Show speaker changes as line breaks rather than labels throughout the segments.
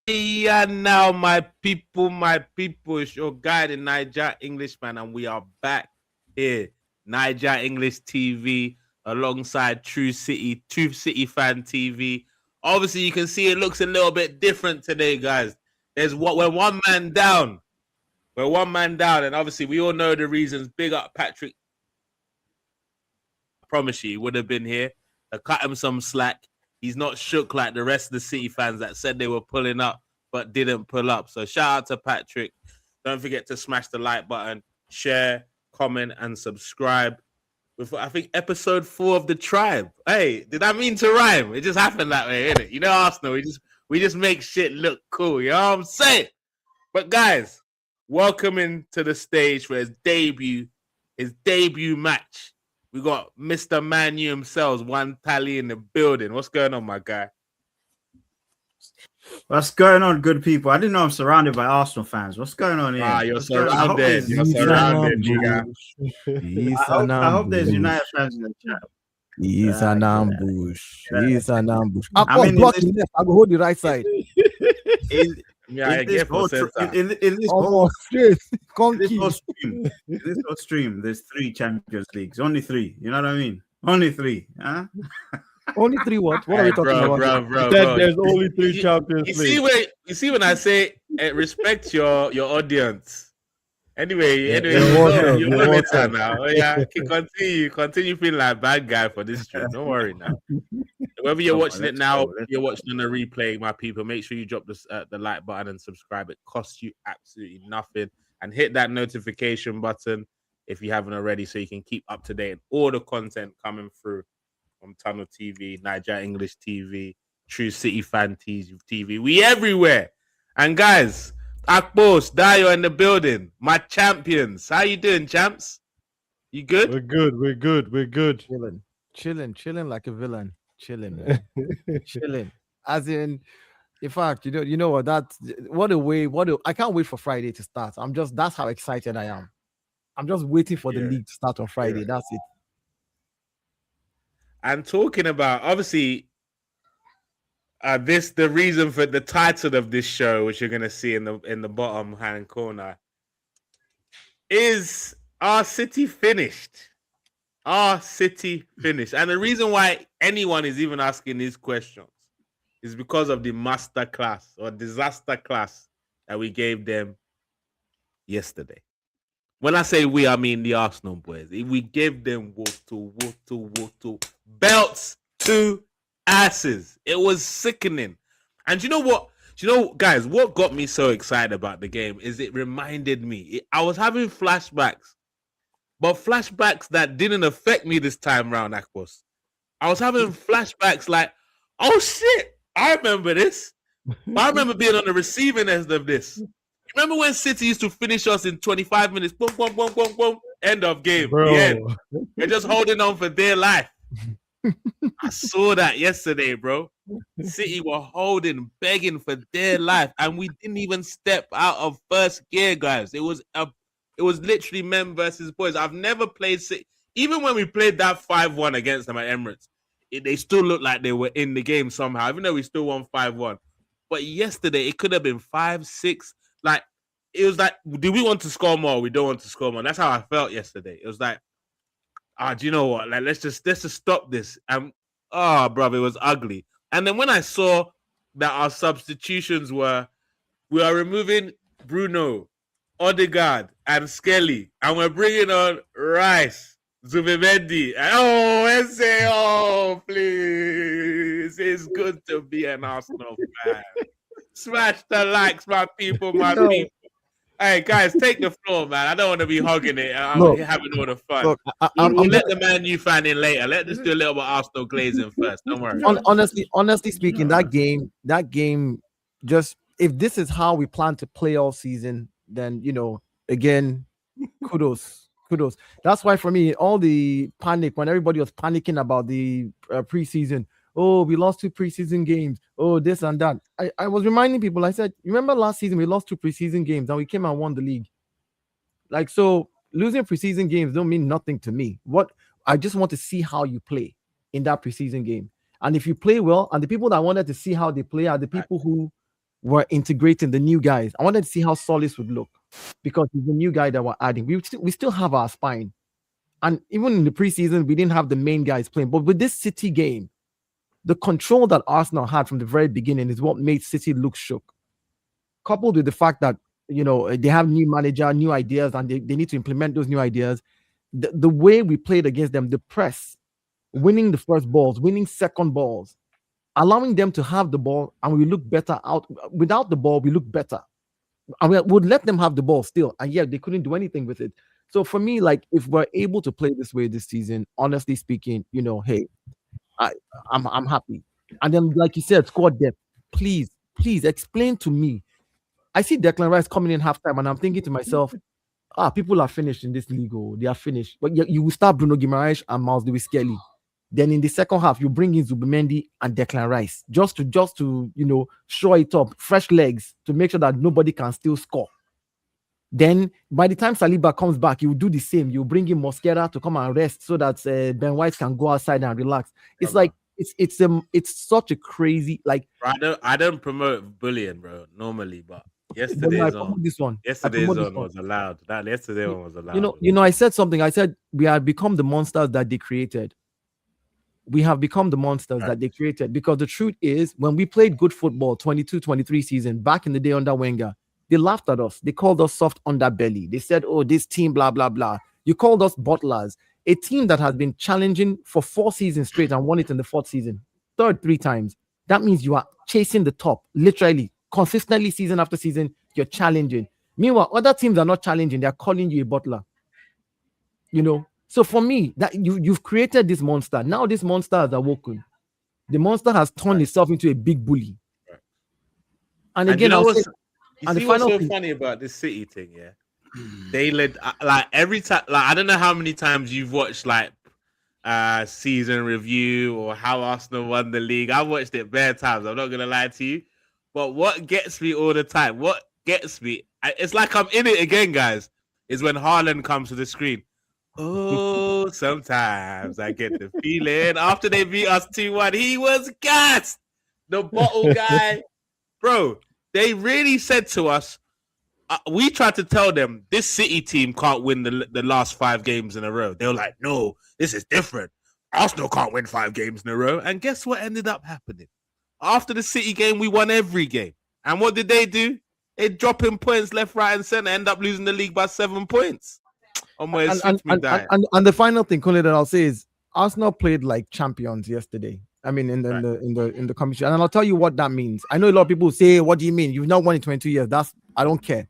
Yeah, now my people, it's your guy, the Niger Englishman, and we are back here, Niger English TV, alongside True City Fan TV. Obviously, you can see it looks a little bit different today, guys. We're one man down. We're one man down, and obviously we all know the reasons. Big up Patrick. I promise you, he would have been here. I cut him some slack. He's not shook like the rest of the City fans that said they were pulling up but didn't pull up. So shout out to Patrick. Don't forget to smash the like button, share, comment, and subscribe. With I think episode 4 of the Tribe. Hey, did I mean to rhyme? It just happened that way, innit? You know, Arsenal, we just make shit look cool. You know what I'm saying? But guys, welcoming to the stage for his debut match. We got Mr. Manu himself, One Tally in the building. What's going on, my guy?
What's going on, good people? I didn't know I'm surrounded by Arsenal fans. What's going on here?
You're surrounded. You're surrounded,
I hope there's United fans in the chat.
He's an ambush. He's an ambush. I mean, blocking left. I will hold the right side.
In this whole stream, there's 3 Champions Leagues. Only 3. You know what I mean? Only 3. Huh?
Only 3 what? What are we talking about?
Bro.
There's only 3 Champions League.
You see when I say respect your audience. Anyway, you're better now. Yeah, continue feeling like a bad guy for this stream. Don't worry now. Whether you're watching it now, you're watching on the replay, my people. Make sure you drop the like button and subscribe. It costs you absolutely nothing, and hit that notification button if you haven't already, so you can keep up to date on all the content coming through from Tunnel TV, Niger English TV, True City Fan TV. We everywhere, and guys. Akbos, Dayo in the building. My champions. How you doing, champs? You good?
We're good.
Chilling like a villain. Chilling, man. Chilling. As in fact, you know what? I can't wait for Friday to start. That's how excited I am. I'm just waiting for the league to start on Friday. Yeah. That's it.
And talking about, obviously, the reason for the title of this show, which you're gonna see in the bottom hand corner, is our City finished? Our City finished, and the reason why anyone is even asking these questions is because of the master class or disaster class that we gave them yesterday. When I say we, I mean the Arsenal boys. We gave them woto belts to asses. It was sickening. And you know what? Guys, what got me so excited about the game is it reminded me. I was having flashbacks, but flashbacks that didn't affect me this time round, Akbos. I was having flashbacks like, oh shit, I remember this. I remember being on the receiving end of this. Remember when City used to finish us in 25 minutes? Boom, boom, boom, boom, boom. End of game.
Bro.
The end. They're just holding on for dear life. I saw that yesterday, bro. City were begging for their life, and we didn't even step out of first gear, guys. It was literally men versus boys. I've never played City. Even when we played that 5-1 against them at Emirates, they still looked like they were in the game somehow, even though we still won 5-1. But yesterday, it could have been 5-6. Like, it was like, do we want to score more? We don't want to score more. That's how I felt yesterday. It was like, do you know what? Like, let's just stop this. And brother, it was ugly. And then when I saw that our substitutions we are removing Bruno, Odegaard, and Skelly, and we're bringing on Rice, Zubimendi, and Enzo, please. It's good to be an Arsenal fan. Smash the likes, my people, people. Hey, guys, take the floor, man. I don't want to be hogging it. I'm having all the fun. Look, we'll let the Man U fan in later. Let us do a little bit of Arsenal glazing first. Don't worry.
Honestly speaking, that game, just if this is how we plan to play all season, then, again, kudos. That's why for me, all the panic, when everybody was panicking about the preseason, oh, we lost 2 preseason games. Oh, this and that. I was reminding people, I said, remember last season, we lost 2 preseason games and we came and won the league. Like, so losing preseason games don't mean nothing to me. I just want to see how you play in that preseason game. And if you play well, and the people that wanted to see how they play are the people who were integrating the new guys. I wanted to see how Solis would look because he's the new guy that we're adding. We still have our spine. And even in the preseason, we didn't have the main guys playing. But with this City game, the control that Arsenal had from the very beginning is what made City look shook. Coupled with the fact that, they have new manager, new ideas, and they need to implement those new ideas. The way we played against them, the press, winning the first balls, winning second balls, allowing them to have the ball, and we look better out. Without the ball, we look better. And we would let them have the ball still, and yet they couldn't do anything with it. So for me, like, if we're able to play this way this season, honestly speaking, hey, I'm happy. And then, like you said, squad depth. Please explain to me. I see Declan Rice coming in halftime, and I'm thinking to myself, people are finished in this league. They are finished. But you will start Bruno Guimaraes and Miles Lewis-Skelly. Then in the second half, you bring in Zubimendi and Declan Rice just to show it up, fresh legs to make sure that nobody can still score. Then by the time Saliba comes back, you will do the same. You bring in Mosquera to come and rest so that Ben White can go outside and relax. It's like it's such a crazy like.
I don't promote bullying, bro, normally, but yesterday's one was allowed. Yesterday one was allowed.
I said something. I said we have become the monsters that they created. We have become the monsters that they created, because the truth is, when we played good football 22-23 season back in the day under Wenger, they laughed at us. They called us soft underbelly. They said, oh, this team, blah, blah, blah. You called us butlers. A team that has been challenging for 4 seasons straight and won it in the 4th season. 3 times. That means you are chasing the top, literally, consistently, season after season, you're challenging. Meanwhile, other teams are not challenging. They're calling you a butler. So for me, that you've created this monster. Now this monster has awoken. The monster has turned itself into a big bully. And again,
what's so funny about this City thing, yeah? They led like every time. Like, I don't know how many times you've watched like season review or how Arsenal won the league. I watched it bare times. I'm not gonna lie to you. But what gets me all the time, it's like I'm in it again, guys, is when Haaland comes to the screen. Oh, sometimes I get the feeling after they beat us 2-1, he was gassed. The bottle guy, bro. They really said to us, we tried to tell them this City team can't win the last 5 games in a row. They were like, no, this is different. Arsenal can't win 5 games in a row. And guess what ended up happening? After the City game, we won every game. And what did they do? They drop in points left, right, and center, end up losing the league by 7 points.
And the final thing, Colin, that I'll say is Arsenal played like champions yesterday. I mean, in the competition, and I'll tell you what that means. I know a lot of people say, "What do you mean? You've not won in 22 years." I don't care.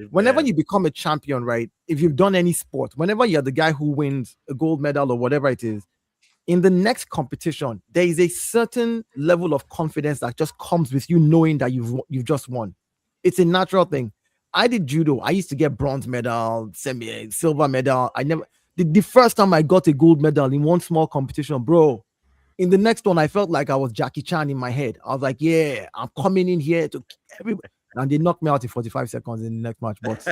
Whenever you become a champion, right? If you've done any sport, whenever you're the guy who wins a gold medal or whatever it is, in the next competition, there is a certain level of confidence that just comes with you knowing that you've just won. It's a natural thing. I did judo. I used to get bronze medal, silver medal. The first time I got a gold medal in one small competition, bro. In the next one, I felt like I was Jackie Chan in my head. I was like, yeah, I'm coming in here to everybody. And they knocked me out in 45 seconds in the next match. But,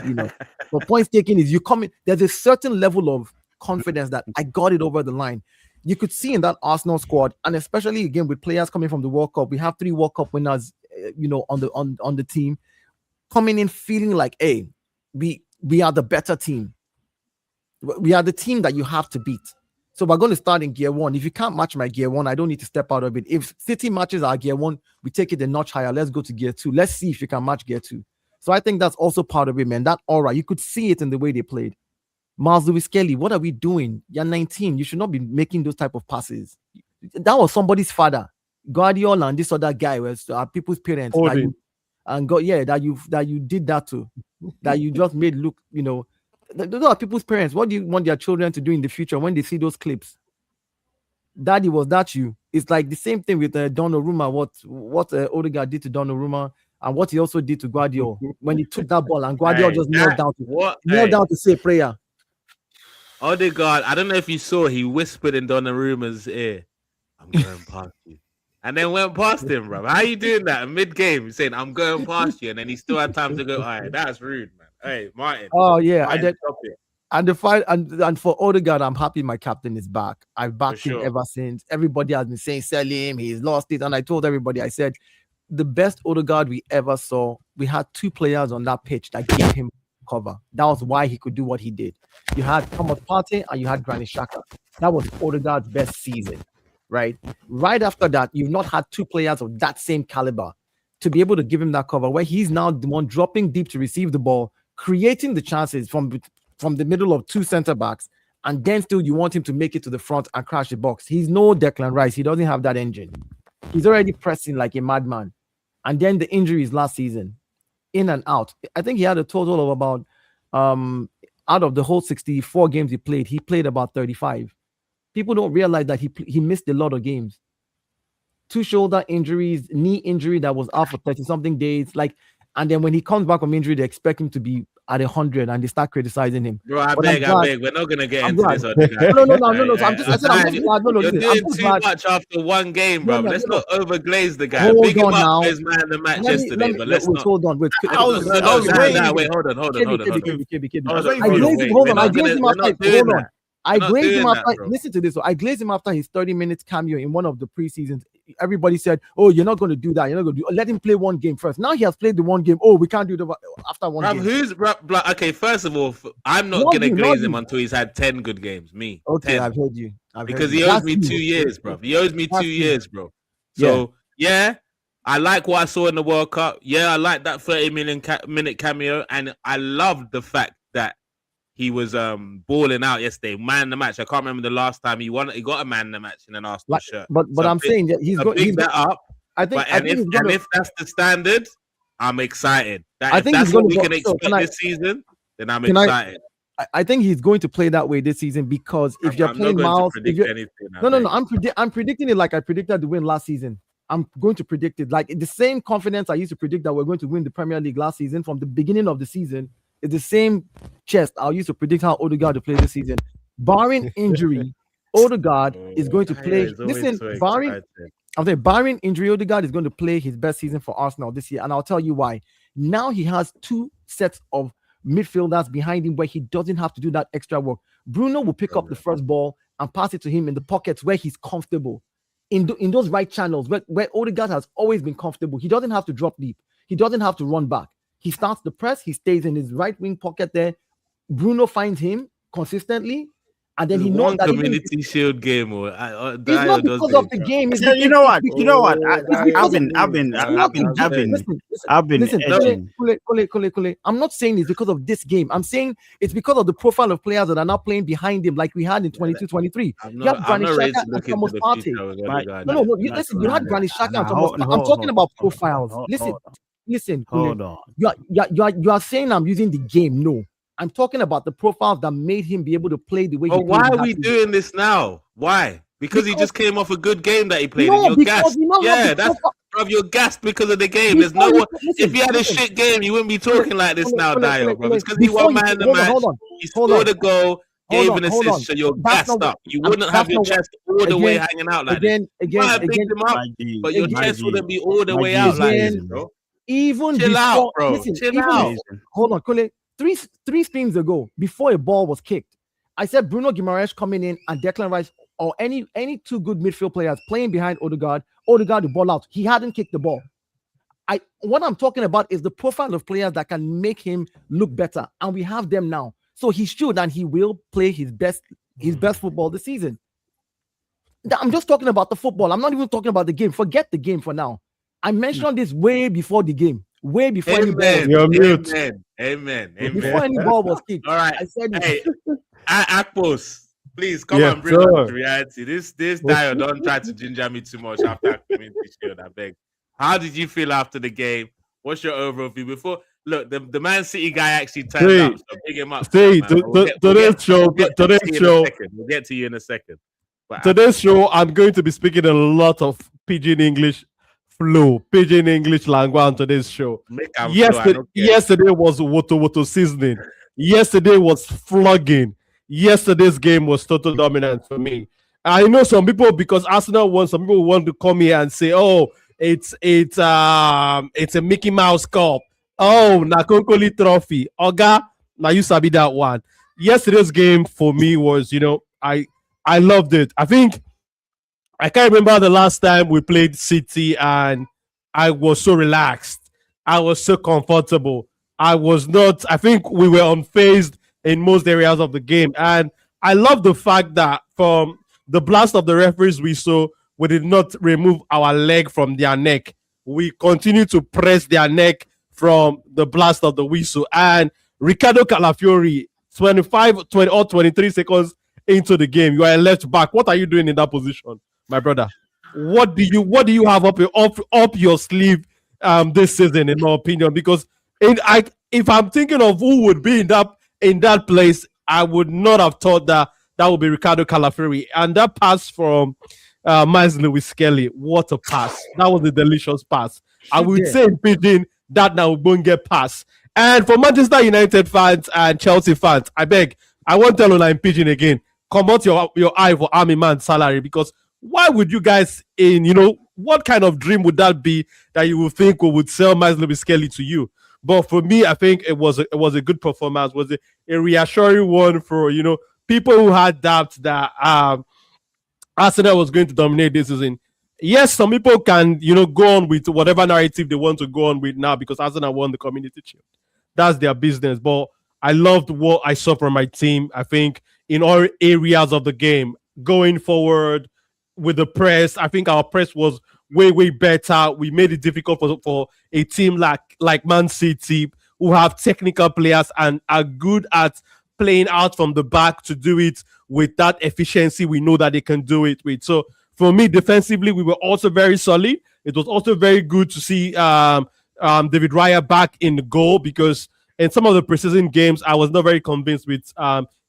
but points taken is you come in. There's a certain level of confidence that I got it over the line. You could see in that Arsenal squad, and especially again with players coming from the World Cup. We have 3 World Cup winners, on the team, coming in feeling like, hey, we are the better team. We are the team that you have to beat. So we're going to start in gear 1. If you can't match my gear 1, I don't need to step out of it. If City matches our gear 1, we take it a notch higher. Let's go to gear 2. Let's see if you can match gear 2. So I think that's also part of it, man. That aura, you could see it in the way they played. Miles Lewis-Skelly, what are we doing? You're 19. You should not be making those type of passes. That was somebody's father. Guardiola and this other guy was people's parents. That you did that to. That you just made look, those are people's parents. What do you want their children to do in the future when they see those clips? Daddy, was that you? It's like the same thing with Donnarumma. What Odegaard did to Donnarumma, and what he also did to Guardiola when he took that ball and Guardiola just knelt down to say a prayer.
Odegaard, I don't know if you saw, he whispered in Donnarumma's ear, "I'm going past you," and then went past him, bro. How you doing that mid-game? He's saying, "I'm going past you," and then he still had time to go. All right, that's rude, man. Hey, Martin.
Oh yeah, I did. And the fight, and for Odegaard, I'm happy my captain is back. I've backed him ever since. Everybody has been saying sell him, he's lost it, and I told everybody, I said, the best Odegaard we ever saw. We had two players on that pitch that gave him cover. That was why he could do what he did. You had Thomas Partey and you had Granit Xhaka. That was Odegaard's best season, right? Right after that, you've not had two players of that same caliber to be able to give him that cover, where he's now the one dropping deep to receive the ball, creating the chances from the middle of two center backs, and then still you want him to make it to the front and crash the box. He's no Declan Rice. He doesn't have that engine. He's already pressing like a madman. And then the injuries last season, in and out. I think he had a total of about, out of the whole 64 games he played about 35. People don't realize that he missed a lot of games. 2 shoulder injuries, knee injury that was out for 30-something days. And then when he comes back from injury, they expect him to be at 100 and they start criticizing him.
Bro, I beg. We're not gonna get into this.
No. So I'm just glad. No,
you're doing too much after one game, bro. Let's not overglaze the guy. Big him up for his man of the match yesterday, but let's not.
Hold on. Wait,
hold on.
I glazed him after. I glazed him after. Listen to this. I glazed him after his 30 minutes cameo in one of the preseasons. Everybody said, "Oh, you're not going to do that. You're not going to do. Let him play one game first." Now he has played the one game. Oh, we can't do the after one game.
Okay? First of all, I'm not going to glaze him until he's had 10 good games. Me,
okay,
10.
I've heard you.
Because he owes me 2 years, bro. He owes me 2 years, bro. So yeah, I like what I saw in the World Cup. Yeah, I like that 30-minute cameo, and I love the fact that he was balling out yesterday, man in the match. I can't remember the last time he won. He got a man in the match in an Arsenal shirt.
But I'm saying that he's going
that up. If that's the standard, I'm excited. If that's what we can expect this season, then I'm excited.
I think he's going to play that way this season because if you're playing Miles, I'm predicting it like I predicted the win last season. I'm going to predict it like the same confidence I used to predict that we're going to win the Premier League last season from the beginning of the season. It's the same chest I used to predict how Odegaard to play this season. Barring injury, Odegaard is going to play. Listen, barring injury, Odegaard is going to play his best season for Arsenal this year, and I'll tell you why. Now he has 2 sets of midfielders behind him where he doesn't have to do that extra work. Bruno will pick up the first ball and pass it to him in the pockets where he's comfortable. In those right channels where Odegaard has always been comfortable. He doesn't have to drop deep. He doesn't have to run back. He starts the press. He stays in his right wing pocket there. Bruno finds him consistently, and then he knows that
community shield game.
It's not because of the game.
You know what? I've been edging.
Kule. I'm not saying it's because of this game. I'm saying it's because of the profile of players that are now playing behind him, like we had in 22-23. You have Granit Xhaka and Thomas Partey. No. Listen, you had Granit Xhaka and Thomas Partey. I'm talking about profiles. Listen.
Hold on.
You are saying I'm using the game. No. I'm talking about the profiles that made him be able to play the way he played.
Why are we doing this now? Why? Because he just came off a good game that he played. No, and you're gassed. You're gassed because of the game. There's no one. If he had a shit game, you wouldn't be talking like this now, Dio, bro. It's because he won man in the match. He scored a goal, gave an assist, so you're gassed up. You wouldn't have your chest all the way hanging out like this. But your chest wouldn't be all the way out like this, bro.
Even
chill out, bro. Chill out.
Hold on, Kule. Three streams ago, before a ball was kicked, I said Bruno Guimaraes coming in and Declan Rice or any 2 good midfield players playing behind Odegaard the ball out. He hadn't kicked the ball. What I'm talking about is the profile of players that can make him look better, and we have them now. So he should and he will play his best football this season. I'm just talking about the football. I'm not even talking about the game. Forget the game for now. I mentioned this way before the game. Way before any ball.
You're mute.
Amen.
Before any ball was kicked.
All right.
I said,
hey, Akpos, please come and bring up the reality. This Dio don't try to ginger me too much after community shield. I beg. How did you feel after the game? What's your overall view? Before the Man City guy actually turned up, so big him up.
Today's show.
We'll get to you in a second. But
today's show, I'm going to be speaking a lot of Pidgin English flow, Pidgin English language on today's show. Yesterday was Woto seasoning. Yesterday was flogging. Yesterday's game was total dominance for me. I know some people, because Arsenal won, some people want to come here and say, "Oh, it's a Mickey Mouse Cup. Oh, Nakonkoli Trophy. Oga, now you sabi that one." Yesterday's game for me was, I loved it. I think I can't remember the last time we played City and I was so relaxed. I was so comfortable. I think we were unfazed in most areas of the game. And I love the fact that from the blast of the referees we saw, we did not remove our leg from their neck. We continue to press their neck from the blast of the whistle. And Ricardo Calafiori, 23 seconds into the game, you are a left back. What are you doing in that position, my brother? What do you have up your sleeve this season, in my opinion? Because if I'm thinking of who would be in that place, I would not have thought that would be Ricardo Calafiori. And that pass from Miles Lewis Kelly, what a pass! That was a delicious pass. I would say in pidgin that now won't get pass. And for Manchester United fans and Chelsea fans, I won't tell you in pidgin again. Come out your eye for Army Man's salary, because why would you guys what kind of dream would that be that you would think we would sell Miles Lewis Kelly to you? But for me, I think it was a good performance. Was a reassuring one for people who had doubts that Arsenal was going to dominate this season. Yes, some people can go on with whatever narrative they want to go on with now because Arsenal won the Community Shield. That's their business. But I loved what I saw from my team. I think in all areas of the game, going forward with the press, I think our press was way, way better. We made it difficult for a team like Man City, who have technical players and are good at playing out from the back, to do it with that efficiency we know that they can do it with. So for me, defensively, we were also very solid. It was also very good to see David Raya back in the goal, because in some of the preseason games, I was not very convinced with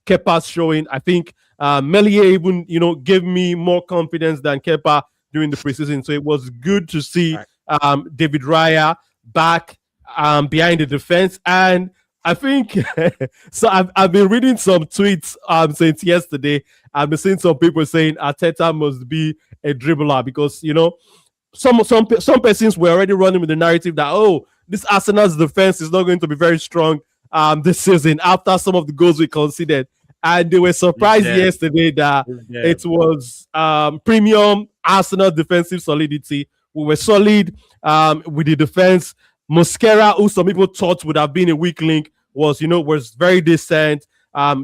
Kepa's showing. I think Meslier even gave me more confidence than Kepa during the preseason. So it was good to see David Raya back behind the defense. And I think so. I've been reading some tweets since yesterday. I've been seeing some people saying Arteta must be a dribbler, because some persons were already running with the narrative that this Arsenal's defense is not going to be very strong this season after some of the goals we conceded, and they were surprised yesterday that it was premium Arsenal defensive solidity. We were solid with the defense. Mosquera, who some people thought would have been a weak link, was very decent.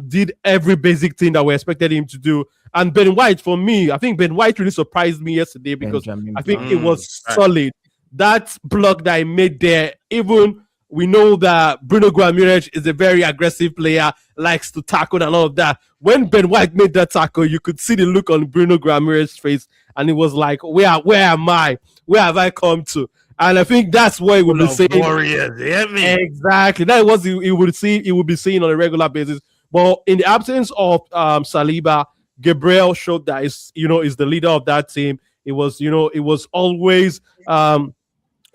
Did every basic thing that we expected him to do. And Ben White, for me, I think Ben White really surprised me yesterday, because I think it was solid. That block that he made there, even we know that Bruno Fernandes is a very aggressive player, likes to tackle and all of that. When Ben White made that tackle, you could see the look on Bruno Fernandes' face, and it was like, where am I? Where have I come to? And I think that's what he would be saying. Exactly. That was he would be saying on a regular basis. But in the absence of Saliba, Gabriel showed that is the leader of that team. It was always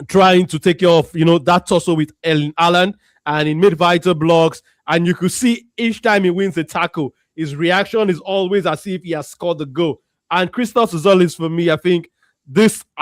trying to take care of that tussle with Erling Haaland, and he made vital blocks. And you could see each time he wins a tackle, his reaction is always as if he has scored the goal. And Christos Zolis, for me, I think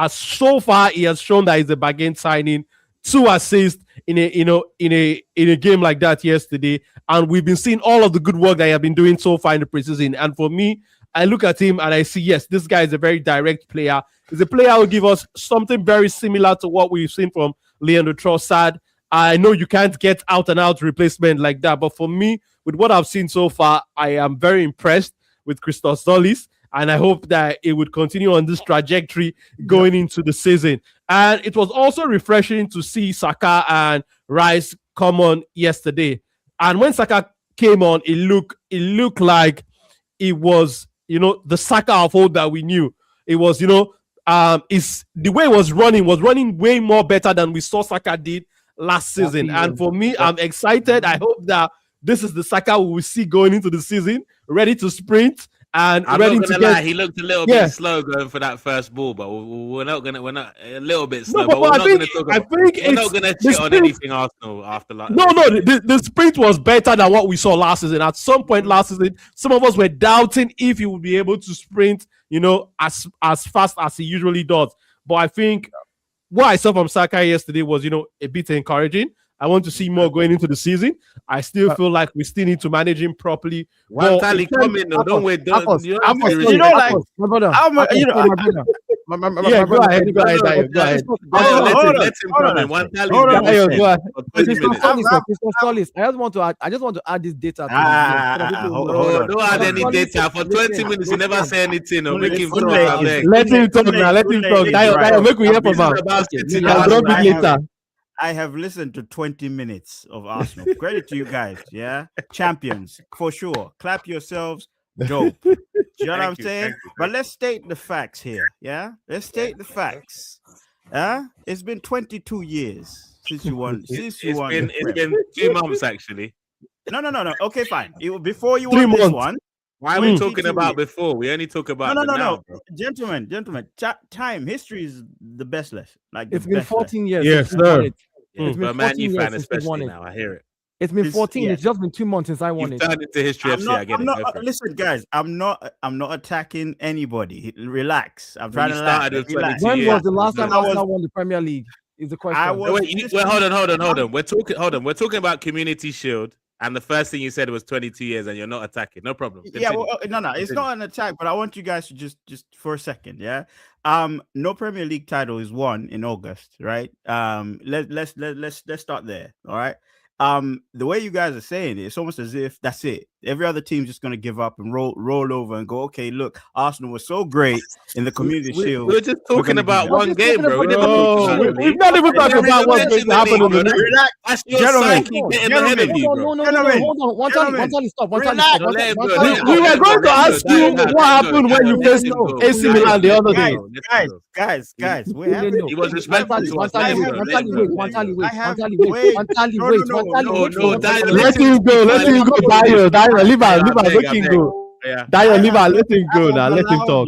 so far he has shown that he's a bargain signing. 2 assists in a game like that yesterday, and we've been seeing all of the good work that he has been doing so far in the preseason. And for me, I look at him and I see, yes, this guy is a very direct player. He's a player who will give us something very similar to what we've seen from Leandro Trossard. I know you can't get out and out replacement like that, but for me, with what I've seen so far, I am very impressed with Christos Zolis. And I hope that it would continue on this trajectory going into the season. And it was also refreshing to see Saka and Rice come on yesterday. And when Saka came on, it looked like it was, the Saka of old that we knew. It was, the way it was running way more better than we saw Saka did last season. And for me, I'm excited. I hope that this is the Saka we will see going into the season, ready to sprint. And
I'm not gonna lie, he looked a little bit slow going for that first ball, but we're not a little bit slow. No, but we're not gonna cheat on anything Arsenal after that.
No, the sprint was better than what we saw last season. At some point last season, some of us were doubting if he would be able to sprint, as fast as he usually does. But I think what I saw from Saka yesterday was, a bit encouraging. I want to see more going into the season. I still feel like we still need to manage him properly.
One tally coming, though. Don't wait. Don't,
you know, like,
my brother.
Yeah, go ahead. Go ahead.
Let him come in. One tally.
I just want to add this data.
Don't add any data for 20 minutes. You never say anything. Make him talk.
Let him talk now. Let him talk. Make we hear from him.
I have listened to 20 minutes of Arsenal. Credit to you guys. Yeah. Champions, for sure. Clap yourselves. Dope. Do you know what I'm saying? But let's state the facts here. Yeah. Let's state the facts. It's been 22 years since you won. It's
been 2 months, actually.
No. Okay, fine. Before you won this one.
Why are we talking about before? We only talk about
no. Gentlemen. Time, history is the best lesson. Like
it's been 14 years.
Yes, sir.
It's been Man U fan, especially now. I hear it.
It's been 14. Yeah. It's just been 2 months since I won it.
Turned into history FC again.
Listen, guys. I'm not attacking anybody. Relax. I'm trying to relax.
When was the last time Arsenal won the Premier League? Is the question.
Hold on. We're talking about Community Shield. And the first thing you said was 22 years, and you're not attacking. No problem. Continue.
Yeah, well, no, it's not an attack, but I want you guys to just for a second, yeah. No Premier League title is won in August, right? Let's start there, all right. The way you guys are saying it, it's almost as if that's it. Every other team's just going to give up and roll over and go, okay, look, Arsenal was so great in the Community Shield.
We're just talking about one game, bro.
We've not even talked about what's going to happen in the next.
That's your psyche getting ahead of you, bro.
No, hold on. One tally, stop.
We were going to ask you what happened when you faced AC Milan the other day.
Guys, we have it.
He was respectful to us.
Wait.
Let him go, Dio. Leave her, let him go. Dio, leave her, let him go now. Let him talk.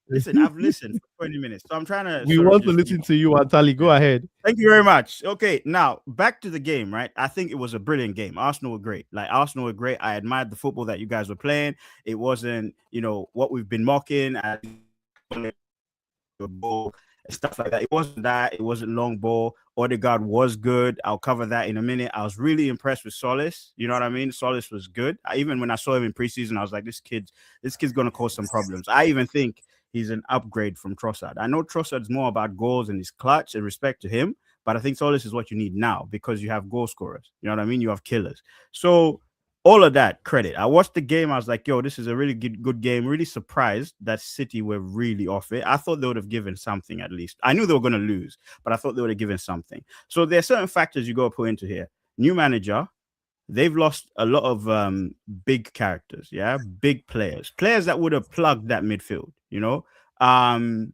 Listen, I've listened for 20 minutes, so I'm trying to.
We want to listen to you, Antali. Go ahead.
Thank you very much. Okay, now back to the game, right? I think it was a brilliant game. Arsenal were great. Arsenal were great. I admired the football that you guys were playing. It wasn't, what we've been mocking and stuff like that. It wasn't that. It wasn't long ball. Odegaard was good. I'll cover that in a minute. I was really impressed with Solis. You know what I mean? Solis was good. Even when I saw him in preseason, I was like, this kid's going to cause some problems. I even think he's an upgrade from Trossard. I know Trossard's more about goals and his clutch, and respect to him, but I think Solis is what you need now because you have goal scorers. You know what I mean? You have killers. So all of that credit. I watched the game. I was like, yo, this is a really good game. Really surprised that City were really off it. I thought they would have given something at least. I knew they were going to lose, but I thought they would have given something. So there are certain factors you got to put into here. New manager. They've lost a lot of big characters, big players that would have plugged that midfield, Haaland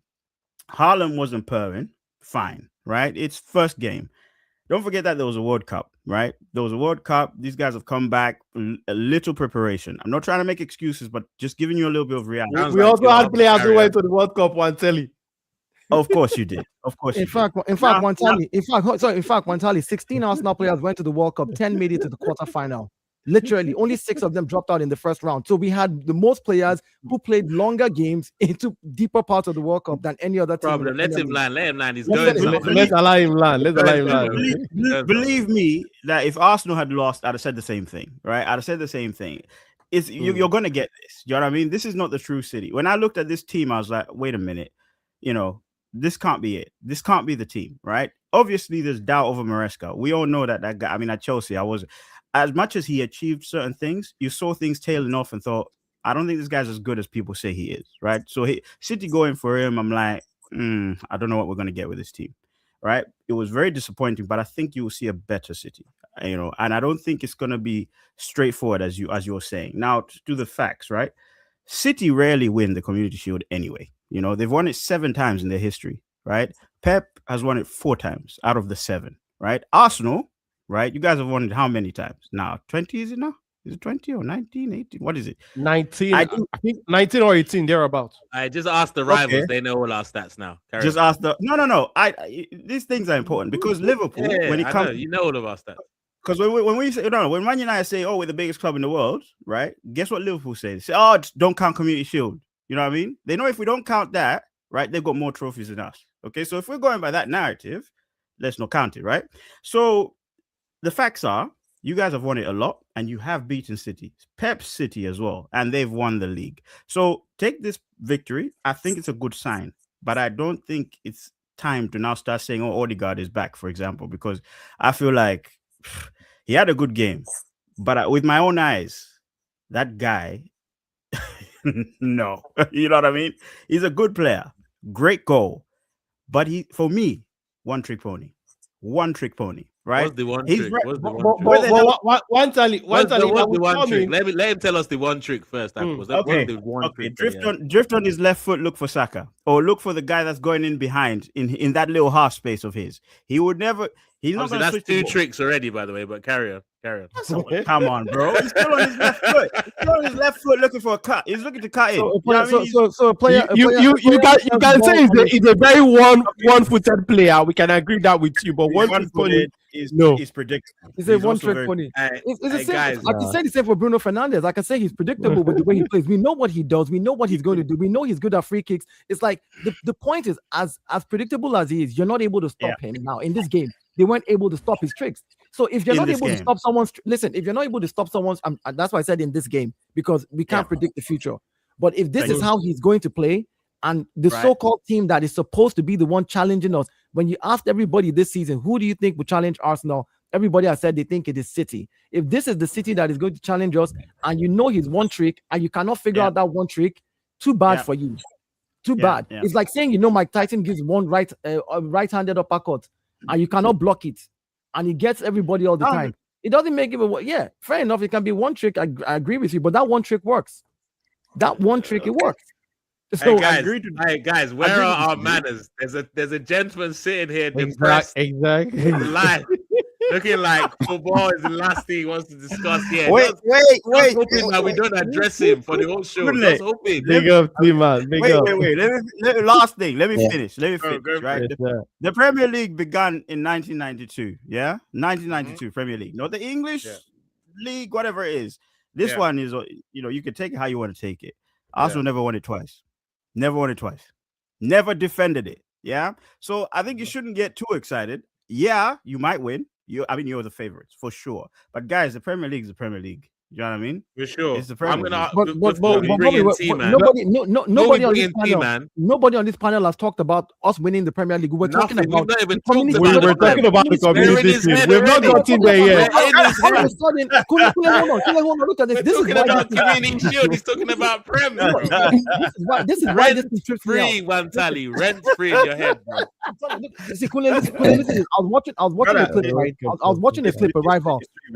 wasn't purring, fine, right? It's first game. Don't forget that there was a World Cup, right? There was a World Cup. These guys have come back, a little preparation. I'm not trying to make excuses, but just giving you a little bit of reality.
We also had players who went to the World Cup, one telly.
Of course you did.
In fact, one tally, 16 Arsenal players went to the World Cup, 10 made it to the quarterfinal. Literally, only 6 of them dropped out in the first round. So we had the most players who played longer games into deeper parts of the World Cup than any other team.
Let him land. He's
going. Let's allow him land.
Believe me that if Arsenal had lost, I'd have said the same thing, right? I'd have said the same thing. You're going to get this. You know what I mean? This is not the true City. When I looked at this team, I was like, wait a minute. This can't be it. This can't be the team, right? Obviously, there's doubt over Maresca. We all know that guy. I mean, at Chelsea, as much as he achieved certain things, you saw things tailing off and thought, I don't think this guy's as good as people say he is, right? So City going for him, I'm like, I don't know what we're going to get with this team, right? It was very disappointing, but I think you will see a better City, and I don't think it's going to be straightforward as you're saying. Now, to do the facts, right? City rarely win the Community Shield anyway. They've won it 7 times in their history, right? Pep has won it 4 times out of the 7, right? Arsenal, right? You guys have won it how many times? Now, 20 is it now? Is it 20 or 19, 18? What is it?
19. I think 19 or 18, thereabouts.
I just asked the rivals. Okay. They know all our stats now.
Just ask the... No. These things are important because Liverpool, when it comes...
you know all of our stats.
Because when we say, when Man United say, we're the biggest club in the world, right? Guess what Liverpool says? They say, don't count Community Shield. You know what I mean? They know if we don't count that, right, they've got more trophies than us. Okay, so if we're going by that narrative, let's not count it, right? So the facts are, you guys have won it a lot, and you have beaten City, Pep City as well, and they've won the league. So take this victory. I think it's a good sign, but I don't think it's time to now start saying, "Oh, Odegaard is back," for example, because I feel like he had a good game, but with my own eyes, that guy, no, you know what I mean? He's a good player, great goal, but for me, one trick pony. Right?
What's the one
He's
trick?
right.
What's the one
But,
trick?
one tally,
What's the
I would
one
come
trick?
in.
Let him tell us the one trick first. What's the one trick?
Drift on his left foot, look for Saka, or look for the guy that's going in behind in that little half space of his. He would never. He's not going to switch.
That's two tricks already, by the way. But carry on.
Come on, bro. He's still on his left foot. He's still on his left foot looking for a cut. He's looking to cut it.
So a player.
You can say he's a very one-footed player. We can agree that with you, but one-footed
is predictable.
He's a one-trick pony. It's the same. I can say the same for Bruno Fernandes. I can say he's predictable with the way he plays. We know what he does. We know what he's going to do. We know he's good at free kicks. It's like the point is, as predictable as he is, you're not able to stop him now in this game. They weren't able to stop his tricks. So if you're not able to stop someone's, if you're not able to stop someone's, that's why I said in this game, because we can't predict the future. But if this is how he's going to play, and the so-called team that is supposed to be the one challenging us, when you asked everybody this season, who do you think will challenge Arsenal? Everybody has said they think it is City. If this is the City that is going to challenge us, and you know he's one trick, and you cannot figure out that one trick, too bad for you. Too bad. It's like saying, Mike Tyson gives one right-handed uppercut, and you cannot block it, and he gets everybody all the time. It doesn't make it. Fair enough. It can be one trick. I agree with you, but that one trick works. That one trick, it works. So
guys, where are our manners? There's a gentleman sitting here depressed,
exactly.
Live, looking like football is the last thing he wants to discuss here.
Wait.
Hoping that we don't address him for the whole show. Just hoping.
Big up, T-Man.
Wait. Last thing. Let me finish. Right? The Premier League began in 1992. Yeah, 1992 Premier League. Not the English league, whatever it is. This one is, you can take it how you want to take it. Arsenal never won it twice. Never won it twice. Never defended it. Yeah. So I think you shouldn't get too excited. Yeah, you might win. You're the favorites for sure. But guys, the Premier League is the Premier League. You know what I mean?
For sure.
It's the Premier League.
Nobody on this panel has talked about us winning the Premier League. We're talking about
the community shield. We've not gotten there yet.
All of a sudden, hold on. Look at this. This is
talking about community shield. He's talking about Premier.
This is why this is
free one tally, rent free in your head, bro.
See, listen. I was watching a clip. Right? I was watching a clip. A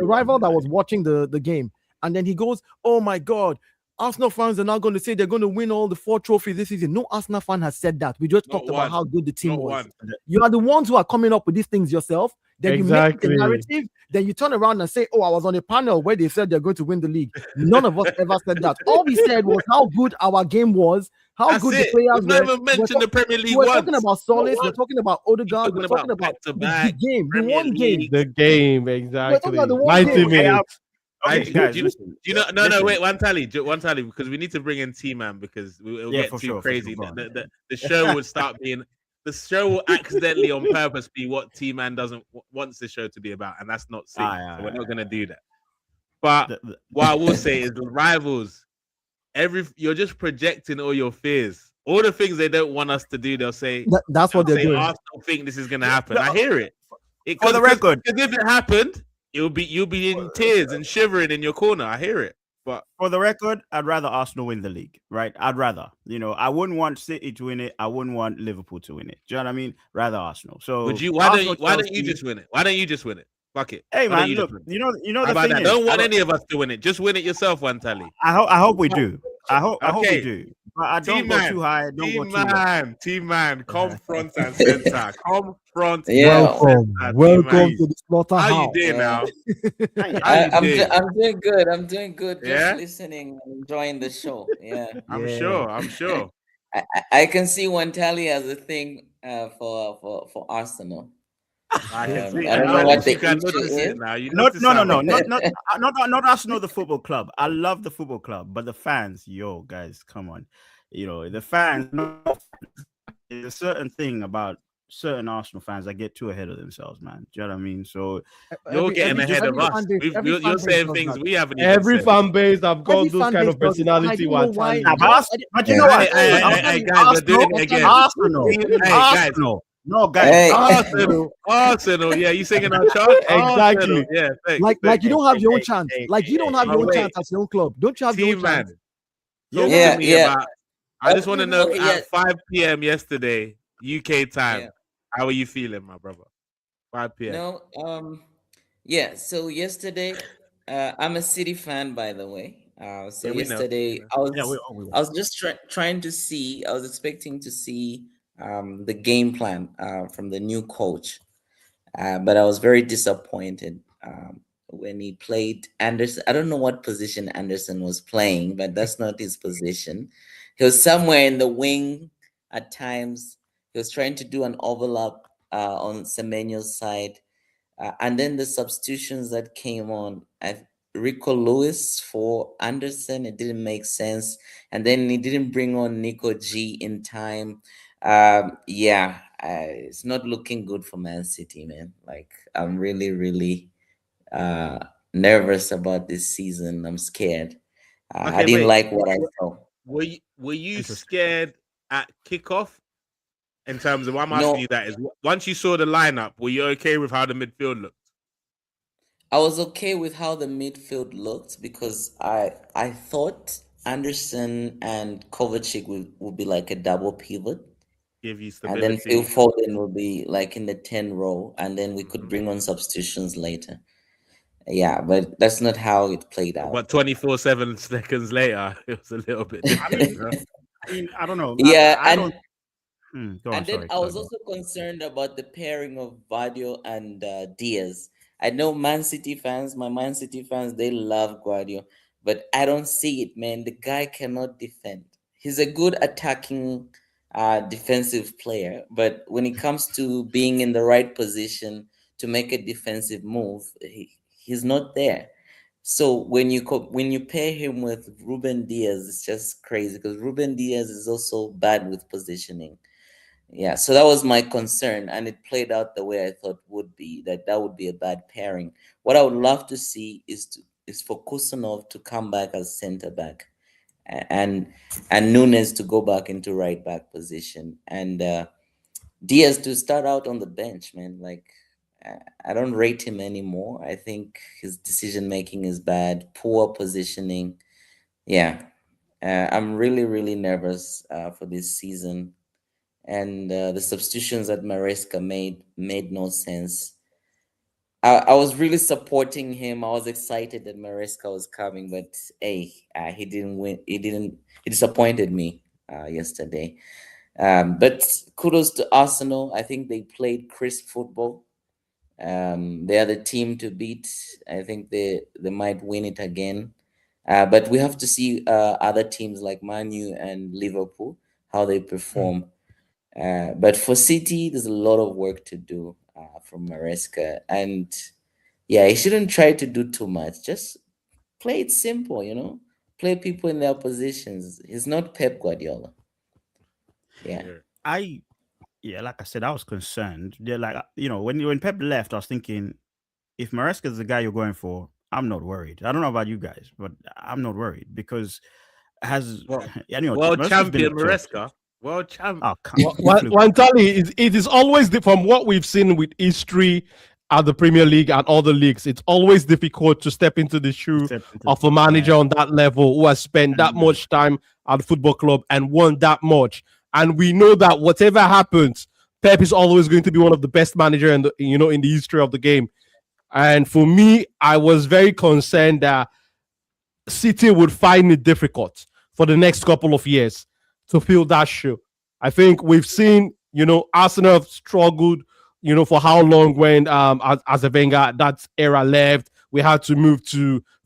rival that was watching the game. And then he goes, "Oh my God, Arsenal fans are now going to say they're going to win all the 4 trophies this season." No Arsenal fan has said that. We just talked about how good the team was. You are the ones who are coming up with these things yourself. Then you make the narrative. Then you turn around and say, "Oh, I was on a panel where they said they're going to win the league." None of us ever said that. All we said was how good our game was, how good the players were.
Never mentioned the Premier League.
We're talking about Solis. We're talking about Odegaard. We're talking about the game, the one game.
The game, exactly.
We're talking about the one
90 minutes.
Okay, guys,
wait, one tally, because we need to bring in T-Man because we'll get too crazy. The show would start being, the show will accidentally on purpose be what T-Man wants the show to be about, and that's not safe. So we're not going to do that. But what I will say is the rivals, you're just projecting all your fears. All the things they don't want us to do, they'll say,
that's what they're doing.
Arsenal think this is going to happen. I hear it.
For the record,
because if it happened, you'll be in tears and shivering in your corner. I hear it. But
for the record, I'd rather Arsenal win the league, right? I'd rather, I wouldn't want City to win it. I wouldn't want Liverpool to win it. Do you know what I mean? Rather Arsenal. So
why don't you just win it? Why don't you just win it? Fuck it.
Hey man, look, you know the thing is,
don't want any of us to win it. Just win it yourself, one tally.
I hope we do. I hope we do. But I don't go too high. Don't go too low.
Team-man, come front and center. Come front.
Welcome to the slaughterhouse.
How you doing now?
I'm doing good. I'm doing good. Just listening and enjoying the show. Yeah.
I'm sure.
I can see one tally as a thing for Arsenal.
I don't
know what the issue is.
Not Arsenal, the football club. I love the football club, but the fans, guys, come on. The fans, there's a certain thing about certain Arsenal fans that get too ahead of themselves, man. Do you know what I mean? So
you're getting ahead of us. You're saying things we haven't even
every
said.
fan base have got those kind of personality.
But you know what?
Guys, we're doing it again.
Arsenal. No, guys.
Arsenal. Yeah, you singing our chant?
Exactly.
Yeah,
like you don't have your own chant. Like you don't have your own chant at your own club. Don't you have your own chant?
I just want to know at 5 p.m. yesterday, UK time, how are you feeling, my brother? 5 p.m.
No, so yesterday, I'm a City fan, by the way. Yesterday, I was just trying to see. I was expecting to see the game plan from the new coach, but I was very disappointed when he played Anderson. I don't know what position Anderson was playing, but that's not his position. He was somewhere in the wing at times. He was trying to do an overlap on Semenyo's side. And then the substitutions that came on, Rico Lewis for Anderson, it didn't make sense. And then he didn't bring on Nico G in time. It's not looking good for Man City, man. Like, I'm really, really nervous about this season. I'm scared. I didn't like what I saw.
Were you scared at kickoff? In terms of what I'm asking you, that is, once you saw the lineup, were you okay with how the midfield looked?
I was okay with how the midfield looked because I thought Anderson and Kovacic would be like a double pivot.
Give you stability.
And then Phil Foden will be like in the 10 row, and then we could bring on substitutions later. Yeah, but that's not how it played out.
But 24/7 seconds later, it was a little bit different.
I don't know.
Yeah,
I don't.
I was also concerned about the pairing of Vardio and Diaz. I know my Man City fans, they love Guardiola, but I don't see it, man. The guy cannot defend. He's a good attacking defensive player, but when it comes to being in the right position to make a defensive move, he's not there. So when you pair him with Ruben Diaz, it's just crazy because Ruben Diaz is also bad with positioning. Yeah, so that was my concern, and it played out the way I thought would be. That would be a bad pairing. What I would love to see is for Kusanov to come back as center back, and Nunes to go back into right back position, and Diaz to start out on the bench. Man, like I don't rate him anymore. I think his decision making is bad, poor positioning. Yeah, I'm really, really nervous for this season. And the substitutions that Maresca made no sense. I was really supporting him. I was excited that Maresca was coming, but he didn't win. He disappointed me yesterday. But kudos to Arsenal. I think they played crisp football. They are the team to beat. I think they might win it again. But we have to see other teams like Man U and Liverpool, how they perform. But for City, there's a lot of work to do from Maresca. And he shouldn't try to do too much. Just play it simple, Play people in their positions. He's not Pep Guardiola. Yeah.
Like I said, I was concerned. When Pep left, I was thinking, if Maresca is the guy you're going for, I'm not worried. I don't know about you guys, but I'm not worried because
world champion Maresca. World champion.
It is always from what we've seen with history at the Premier League and other leagues. It's always difficult to step into the shoe of a manager on that level who has spent that much time at the football club and won that much. And we know that whatever happens, Pep is always going to be one of the best managers in the history of the game. And for me, I was very concerned that City would find it difficult for the next couple of years to fill that shoe. I think we've seen, Arsenal have struggled, for how long when as a Wenger that era left. We had to move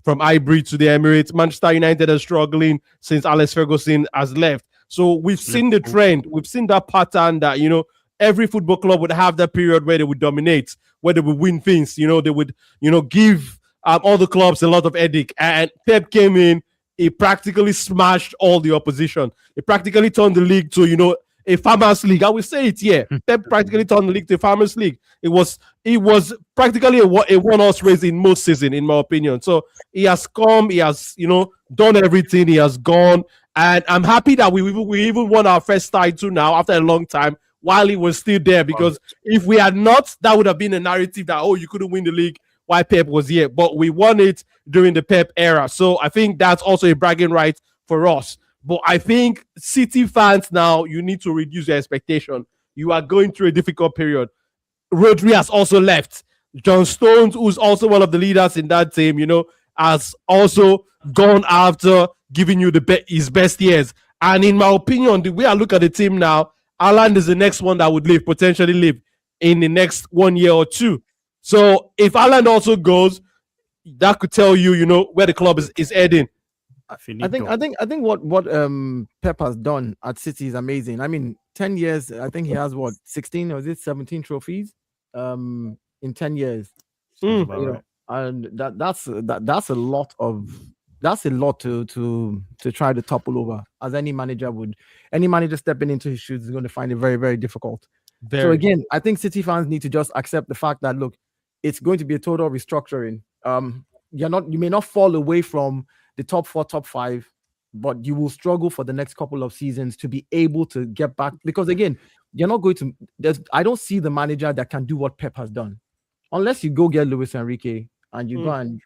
from Highbury to the Emirates. Manchester United are struggling since Alex Ferguson has left. So we've seen the trend. We've seen that pattern that, every football club would have that period where they would dominate, where they would win things. They would, give all the clubs a lot of headache. And Pep came in. He practically smashed all the opposition. He practically turned the league to, a farmers league. I will say it here. Pep practically turned the league to a farmers league. It was practically a one-horse race in most season, in my opinion. So he has come, he has done everything, he has gone, and I'm happy that we even won our first title now after a long time while he was still there. Because if we had not, that would have been a narrative that you couldn't win the league while Pep was here. But we won it during the Pep era, so I think that's also a bragging right for us. But I think City fans now, you need to reduce your expectation. You are going through a difficult period. Rodri has also left. John Stones, who's also one of the leaders in that team, has also gone after giving you his best years. And in my opinion, the way I look at the team now, Haaland is the next one that would potentially leave in the next 1 year or two. So if Haaland also goes, that could tell you, where the club is heading.
I think what Pep has done at City is amazing. I mean, 10 years. I think he has 16 or is it 17 trophies in 10 years.
Right.
And that's a lot to try to topple over, as any manager would. Any manager stepping into his shoes is going to find it very, very difficult. So again, I think City fans need to just accept the fact that look, it's going to be a total restructuring. You may not fall away from the top 4, top 5, but you will struggle for the next couple of seasons to be able to get back. Because again, you're not going to. I don't see the manager that can do what Pep has done, unless you go get Luis Enrique and you go and